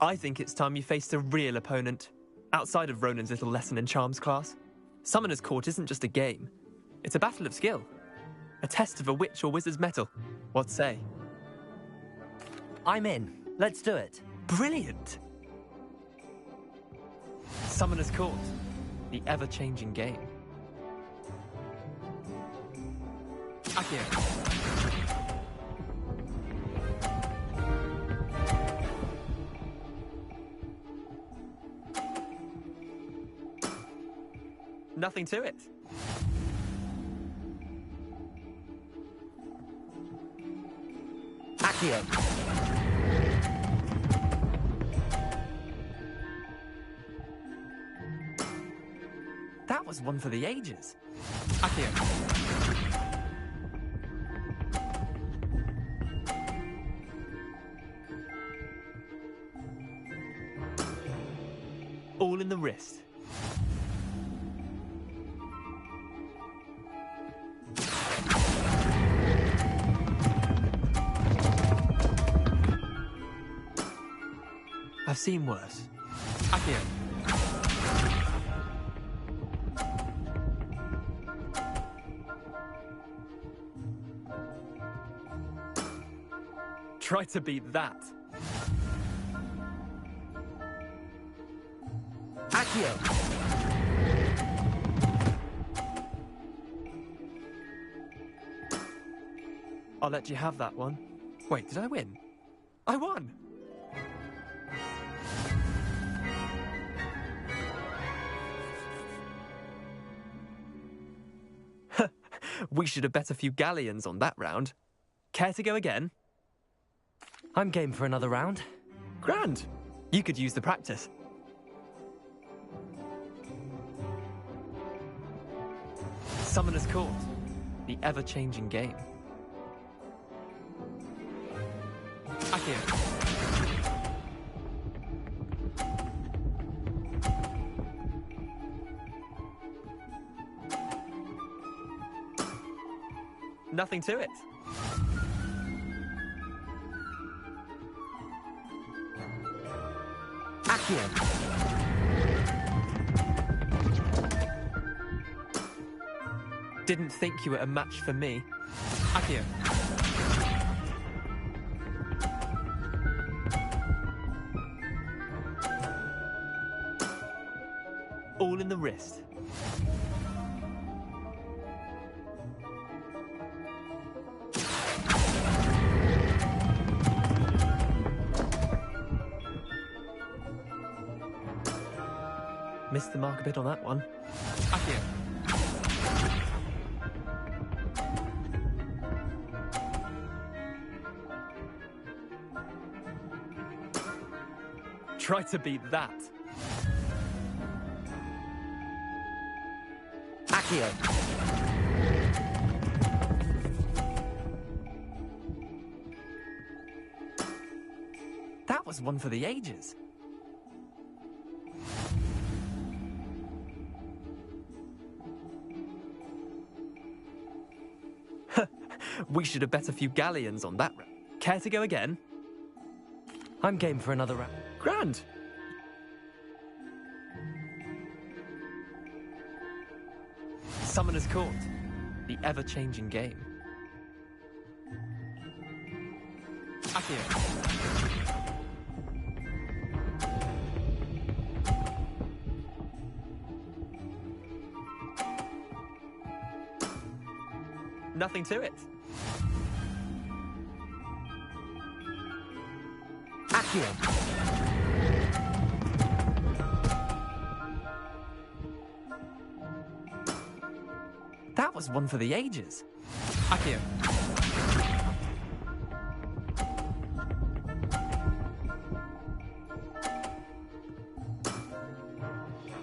I think it's time you faced a real opponent, outside of Ronan's little lesson in charms class. Summoner's Court isn't just a game. It's a battle of skill. A test of a witch or wizard's mettle. What say? I'm in. Let's do it. Brilliant! Summoner's Court. the ever-changing game. Akio. Nothing to it. Accio. That was one for the ages. Akio. All in the wrist. I've seen worse. Akio. Try to beat that. Accio. I'll let you have that one. Wait, did I win? I won! We should have bet a few galleons on that round. Care to go again? I'm game for another round. Grand. You could use the practice. Summoner's Court, the ever-changing game. Akio. Nothing to it. Accio. Didn't think you were a match for me. Akio. All in the wrist. Missed the mark a bit on that one. Akio. Try to beat that. Accio. That was one for the ages. We should have bet a few galleons on that round. Care to go again? I'm game for another round. Grand. Summoner's Court, the ever-changing game. Akio. Nothing to it. Accio. That was one for the ages. Akio.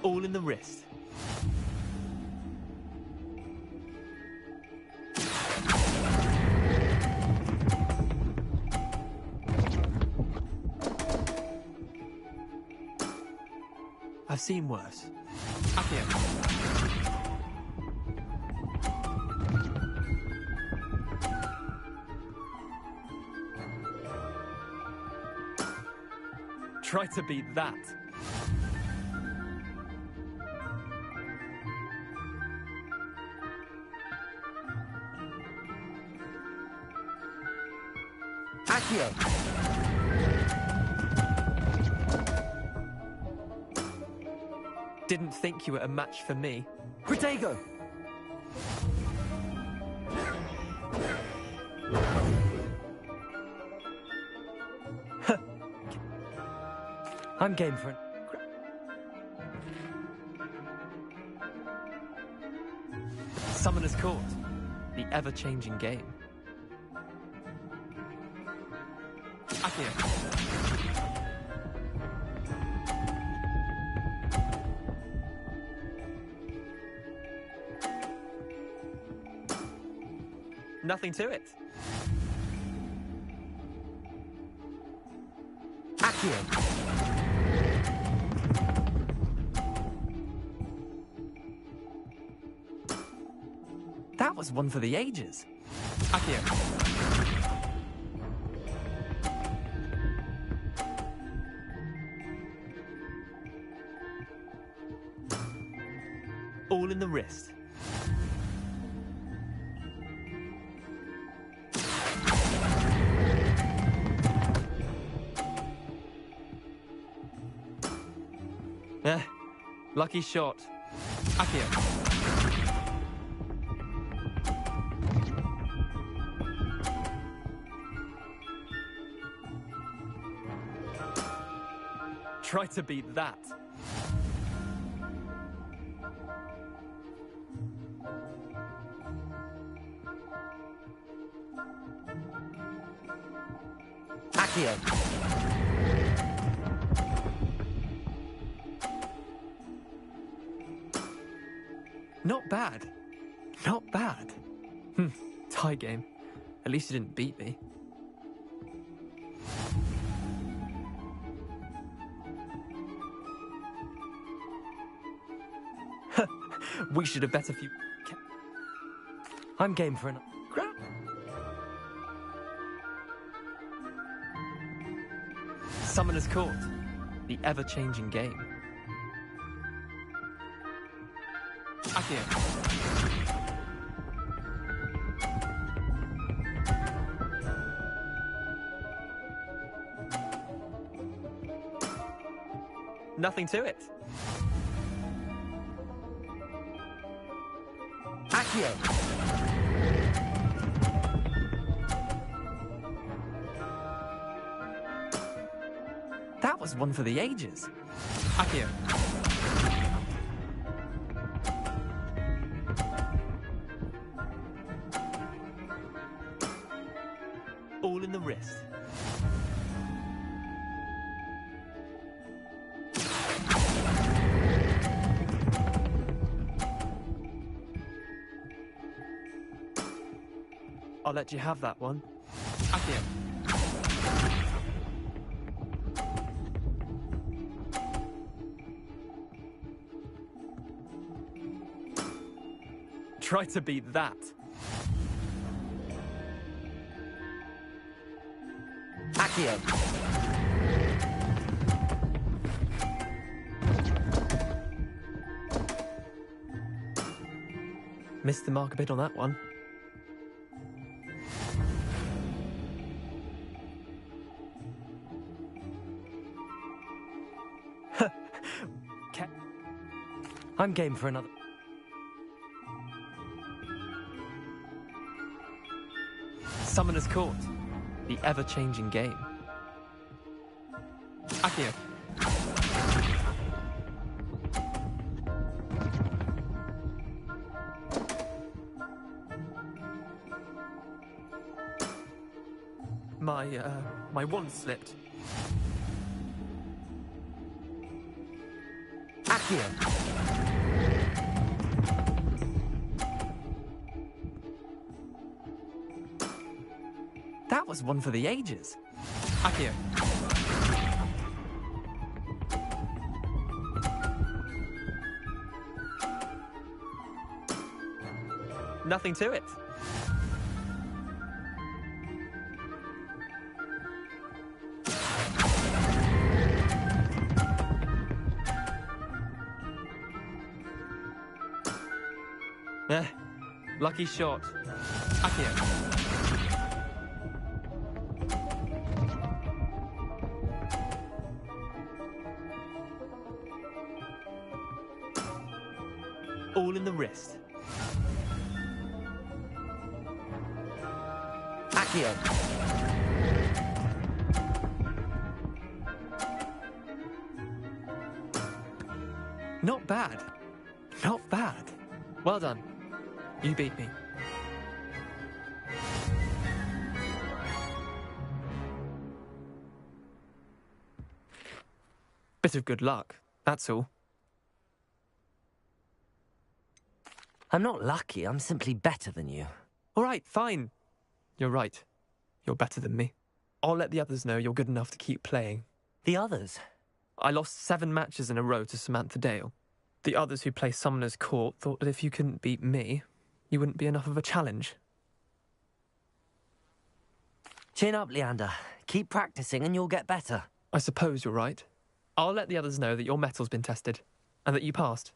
All in the wrist. I've seen worse. Akio. Try to beat that. Accio. Didn't think you were a match for me. Protego! I'm game for it. Summoner's Court. The ever-changing game. Akio. Nothing to it. Accio. That was one for the ages. Akio. All in the wrist. Lucky shot. Akio. Try to beat that. Accio. Not bad. Not bad. Tie game. At least you didn't beat me. We should have bet a few... I'm game for an... Summoner's Court. The ever-changing game. Akio. Nothing to it. Accio. That was one for the ages. Akio. All in the wrist. I'll let you have that one. Akio. Try to beat that. Accio. Missed the mark a bit on that one. I'm game for another. Summoner's Court. The ever-changing game. Akio. My wand slipped. Accio. That was one for the ages. Akio. Nothing to it. Lucky shot. Akio. all in the wrist. Accio. Not bad. Not bad. Well done. You beat me. Bit of good luck, that's all. I'm not lucky, I'm simply better than you. All right, fine. You're right. You're better than me. I'll let the others know you're good enough to keep playing. The others? I lost 7 matches in a row to Samantha Dale. The others who play Summoner's Court thought that if you couldn't beat me, you wouldn't be enough of a challenge. Chin up, Leander. Keep practicing and you'll get better. I suppose you're right. I'll let the others know that your metal's been tested, and that you passed.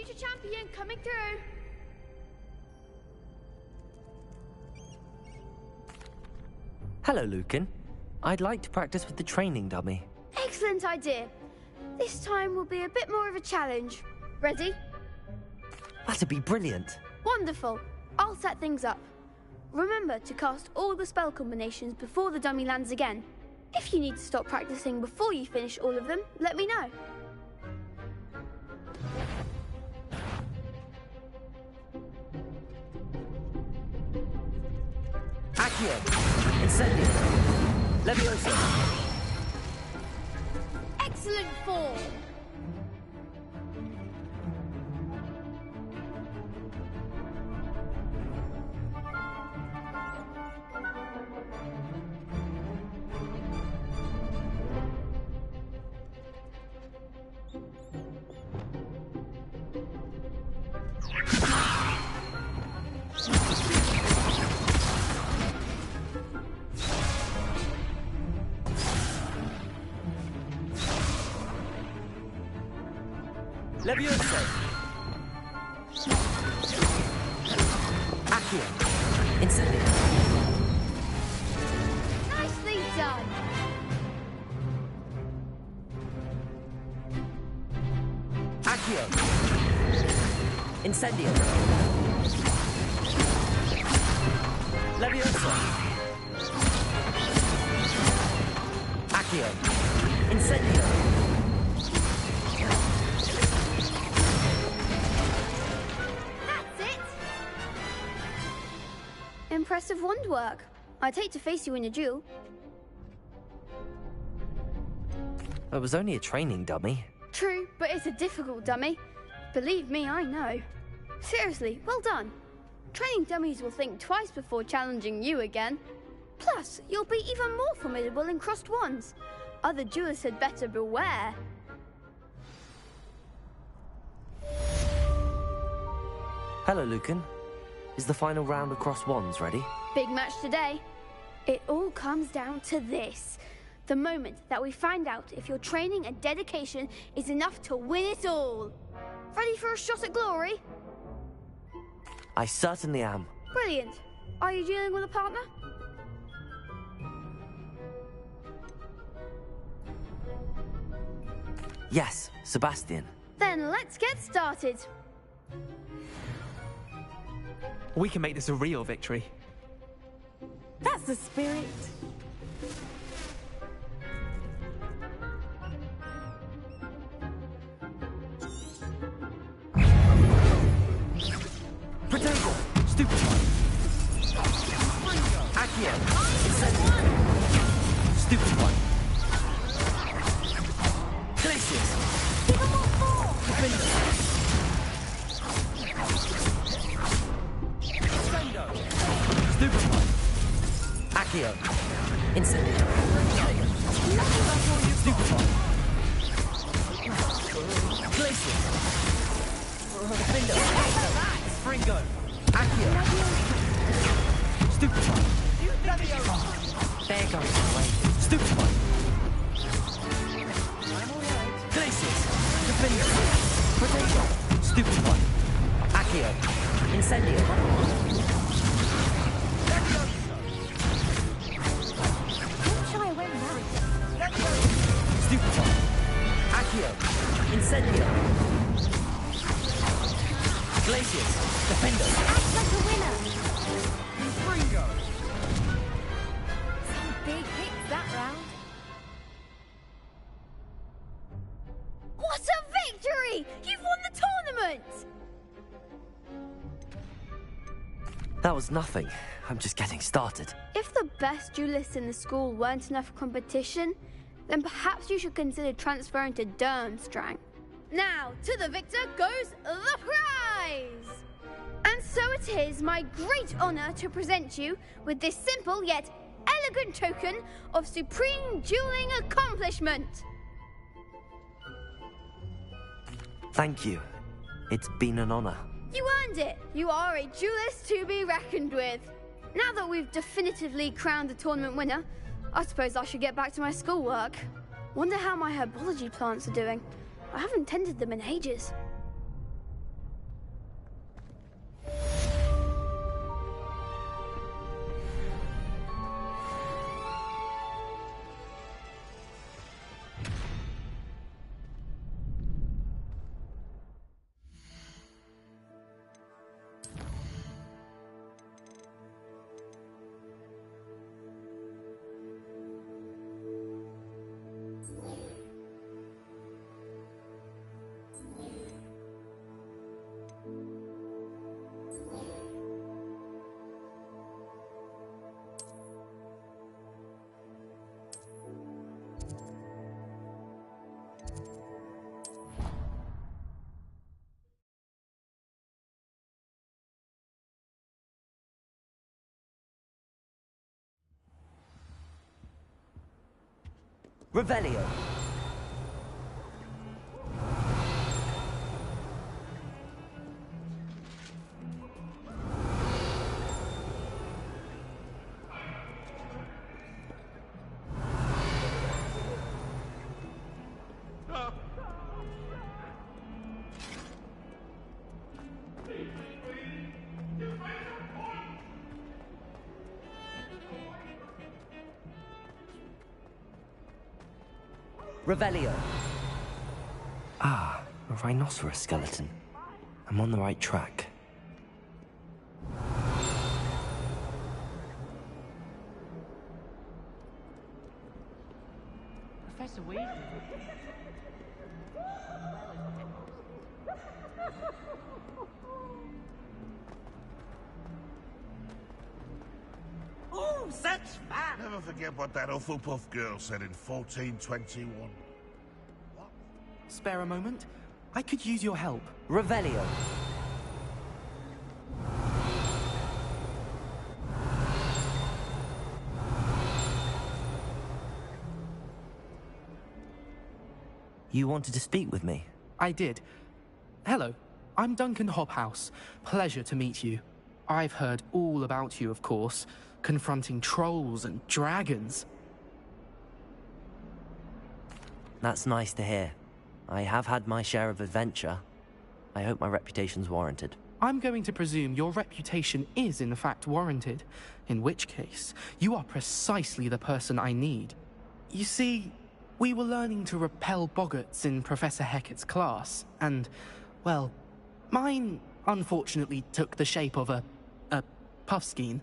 Future champion coming through. Hello, Lucan. I'd like to practice with the training dummy. Excellent idea. This time will be a bit more of a challenge. Ready? That'd be brilliant. Wonderful. I'll set things up. Remember to cast all the spell combinations before the dummy lands again. If you need to stop practicing before you finish all of them, let me know. Accio. Incendio. Leviosa. Excellent form. Leviosa. Accio. Incendio. Nicely done. Accio. Incendio. Leviosa. Accio. Incendio. That's it. Impressive wand work. I'd hate to face you in a duel. It was only a training dummy. True, but it's a difficult dummy. Believe me, I know. Seriously, well done. Training dummies will think twice before challenging you again. Plus, you'll be even more formidable in crossed wands. Other duelists had better beware. Hello, Lucan. Is the final round across wands ready? Big match today. It all comes down to this. The moment that we find out if your training and dedication is enough to win it all. Ready for a shot at glory? I certainly am. Brilliant. Are you dealing with a partner? Yes, Sebastian. Then let's get started. We can make this a real victory. That's the spirit. Potato! Stupid one! Accio. Stupid one! Glacius! Give him more force! Stupid one! Accio. Incendio! Stupid one! Glacius! Fringo! Accio. Stupid one! There goes the way. Stupid one! Glacius! Defender! Potato! Stupid one! Accio. Incendio! Don't shy away from that. Stupid one! Accio. Incendio! Glacius! Defender! Act like a winner. Fringo. Some big hits that round. What a victory! You've won the tournament! That was nothing. I'm just getting started. If the best duelists in the school weren't enough for competition, then perhaps you should consider transferring to Durmstrang. Now, to the victor goes the prize! And so it is my great honor to present you with this simple yet elegant token of supreme dueling accomplishment. Thank you. It's been an honor. You earned it. You are a duelist to be reckoned with. Now that we've definitively crowned the tournament winner, I suppose I should get back to my schoolwork. Wonder how my herbology plants are doing. I haven't tended them in ages. Revelio. Revelio. Ah, a rhinoceros skeleton. I'm on the right track. Professor Weasley. Oh, such fun! Never forget what that Hufflepuff girl said in 1421. Spare a moment? I could use your help. Revelio. You wanted to speak with me? I did. Hello, I'm Duncan Hobhouse. Pleasure to meet you. I've heard all about you, of course, confronting trolls and dragons. That's nice to hear. I have had my share of adventure. I hope my reputation's warranted. I'm going to presume your reputation is in fact warranted, in which case, you are precisely the person I need. You see, we were learning to repel boggarts in Professor Hecat's class, and, well, mine unfortunately took the shape of a puffskein.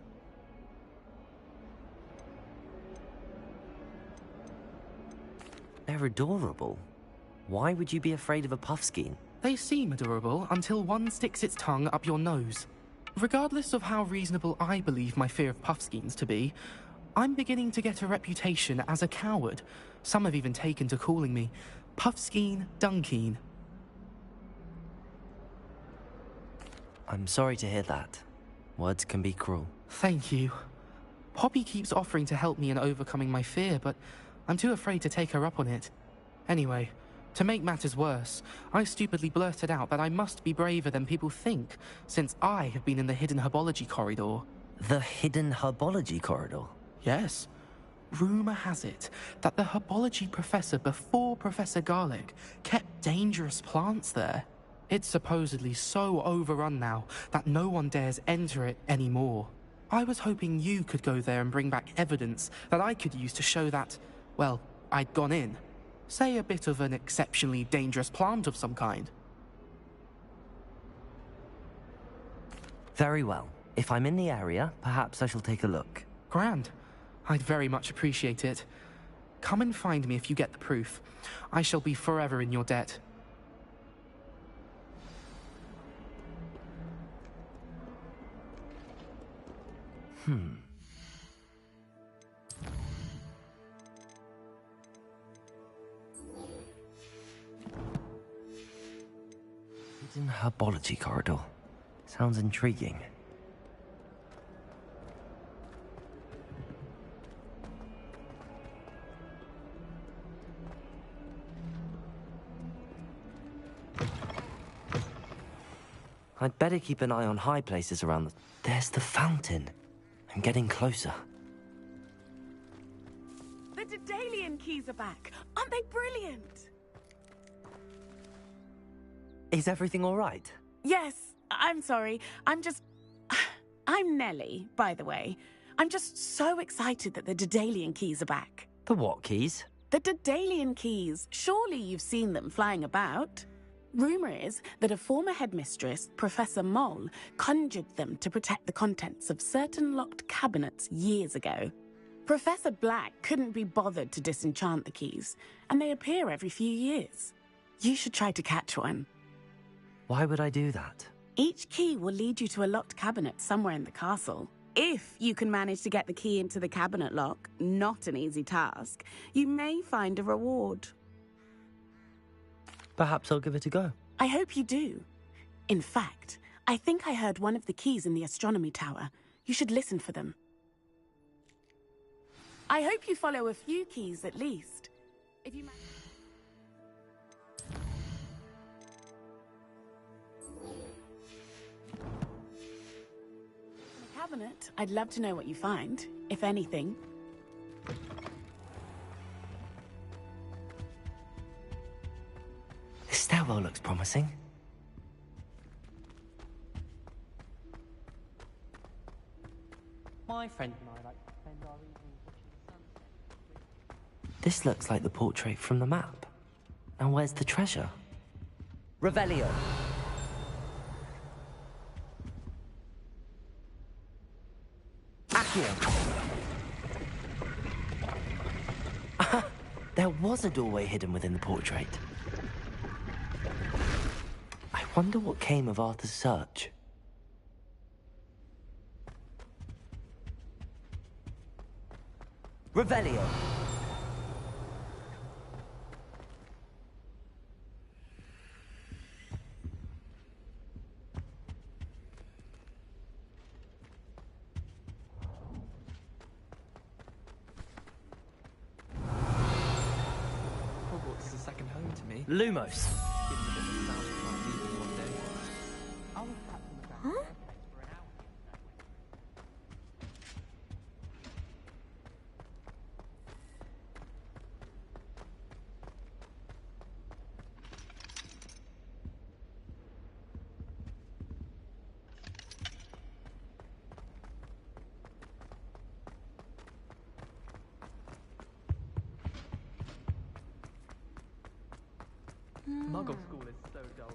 They're adorable. Why would you be afraid of a puffskein? They seem adorable until one sticks its tongue up your nose. Regardless of how reasonable I believe my fear of puffskeins to be, I'm beginning to get a reputation as a coward. Some have even taken to calling me Puffskein Dunkeen. I'm sorry to hear that. Words can be cruel. Thank you. Poppy keeps offering to help me in overcoming my fear, but I'm too afraid to take her up on it. Anyway, to make matters worse, I stupidly blurted out that I must be braver than people think, since I have been in the hidden herbology corridor. The hidden herbology corridor? Yes. Rumour has it that the herbology professor before Professor Garlick kept dangerous plants there. It's supposedly so overrun now that no one dares enter it anymore. I was hoping you could go there and bring back evidence that I could use to show that, well, I'd gone in. Say a bit of an exceptionally dangerous plant of some kind. Very well. If I'm in the area, perhaps I shall take a look. Grand. I'd very much appreciate it. Come and find me if you get the proof. I shall be forever in your debt. Hidden herbology corridor. Sounds intriguing. I'd better keep an eye on high places around the... There's the fountain. I'm getting closer. The Daedalian keys are back. Aren't they brilliant? Is everything all right? Yes, I'm sorry. I'm Nellie, by the way. I'm just so excited that the Daedalian keys are back. The what keys? The Daedalian keys. Surely you've seen them flying about. Rumour is that a former headmistress, Professor Moll, conjured them to protect the contents of certain locked cabinets years ago. Professor Black couldn't be bothered to disenchant the keys, and they appear every few years. You should try to catch one. Why would I do that? Each key will lead you to a locked cabinet somewhere in the castle. If you can manage to get the key into the cabinet lock, not an easy task, you may find a reward. Perhaps I'll give it a go. I hope you do. In fact, I think I heard one of the keys in the astronomy tower. You should listen for them. I hope you follow a few keys at least. If you the cabinet, I'd love to know what you find, if anything. This stairwell looks promising. My friend and I like to spend our evenings watching the sunset. This looks like the portrait from the map. Now where's the treasure? Revelio. There was a doorway hidden within the portrait. I wonder what came of Arthur's search. Revelio. Hogwarts is a second home to me. Lumos. Muggle school is so dull.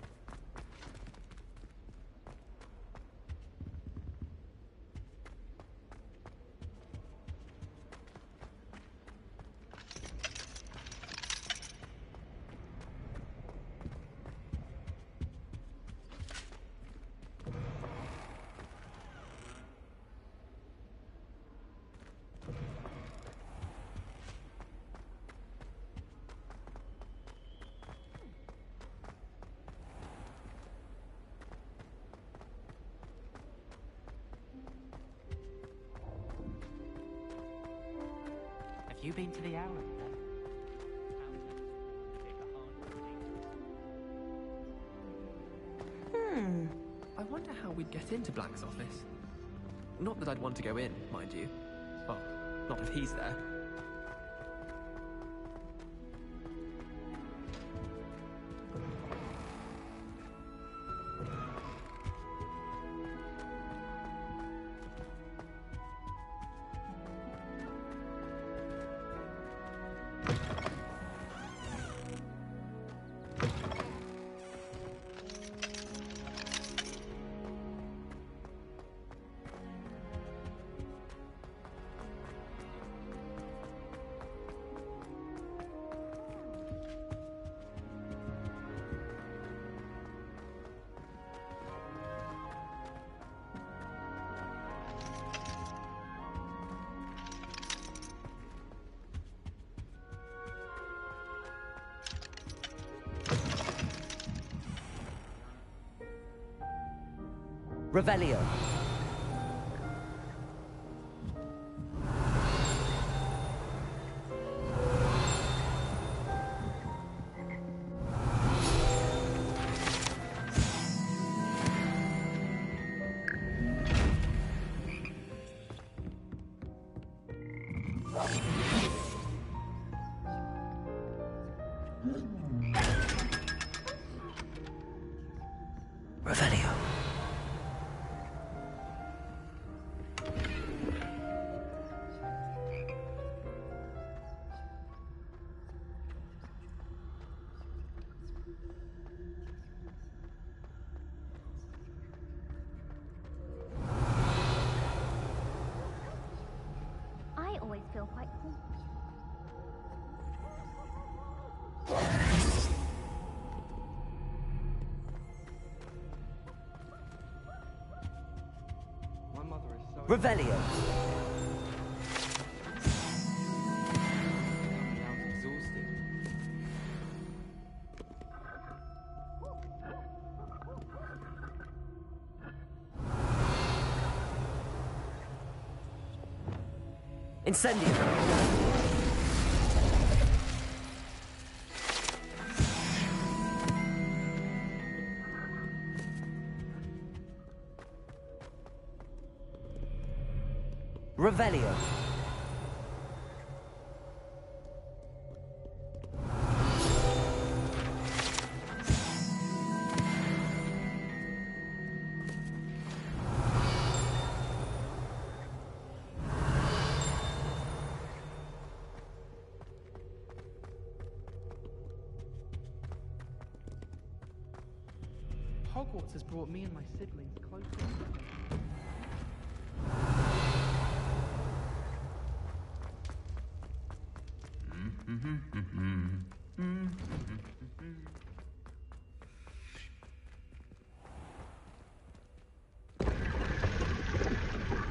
Have you been to the Owl? I wonder how we'd get into Black's office. Not that I'd want to go in, mind you. Well, not if he's there. Revelio. Revelio. I always feel quite cool. My mother is so... Revelio. exhausted. Incendio. Revelio. Hogwarts has brought me and my siblings closer.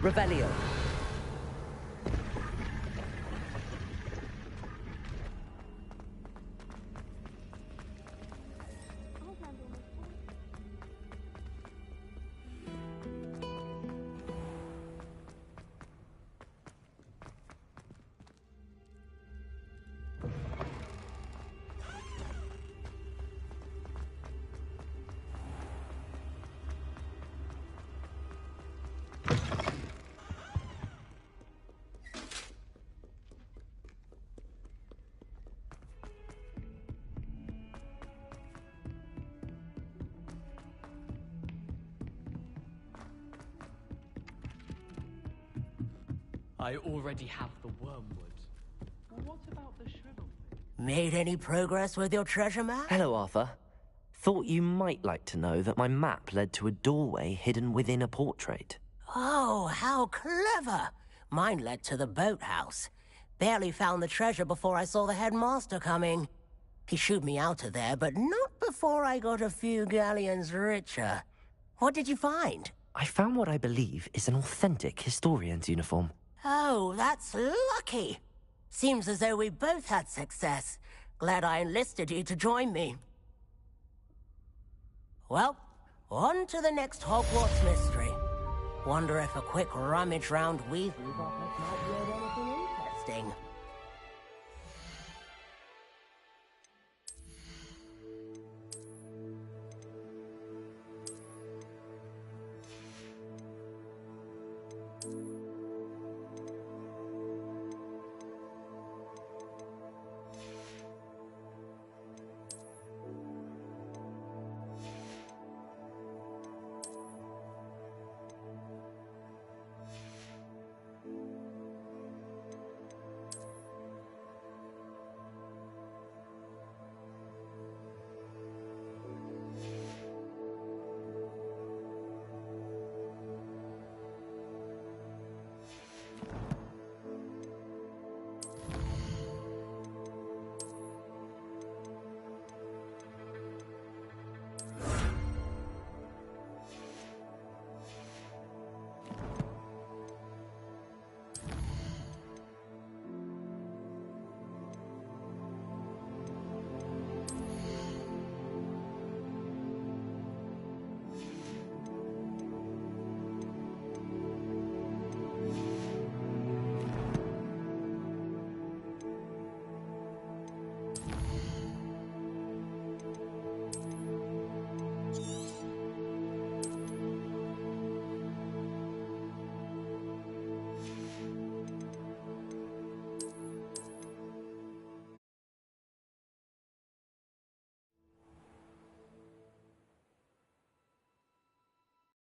Revelio. I already have the wormwood. Well, what about the shrivel? Made any progress with your treasure map? Hello, Arthur. Thought you might like to know that my map led to a doorway hidden within a portrait. Oh, how clever! Mine led to the boathouse. Barely found the treasure before I saw the headmaster coming. He shooed me out of there, but not before I got a few galleons richer. What did you find? I found what I believe is an authentic historian's uniform. Oh, that's lucky. Seems as though we both had success. Glad I enlisted you to join me. Well, on to the next Hogwarts mystery. Wonder if a quick rummage round Weasley's office might yield anything interesting.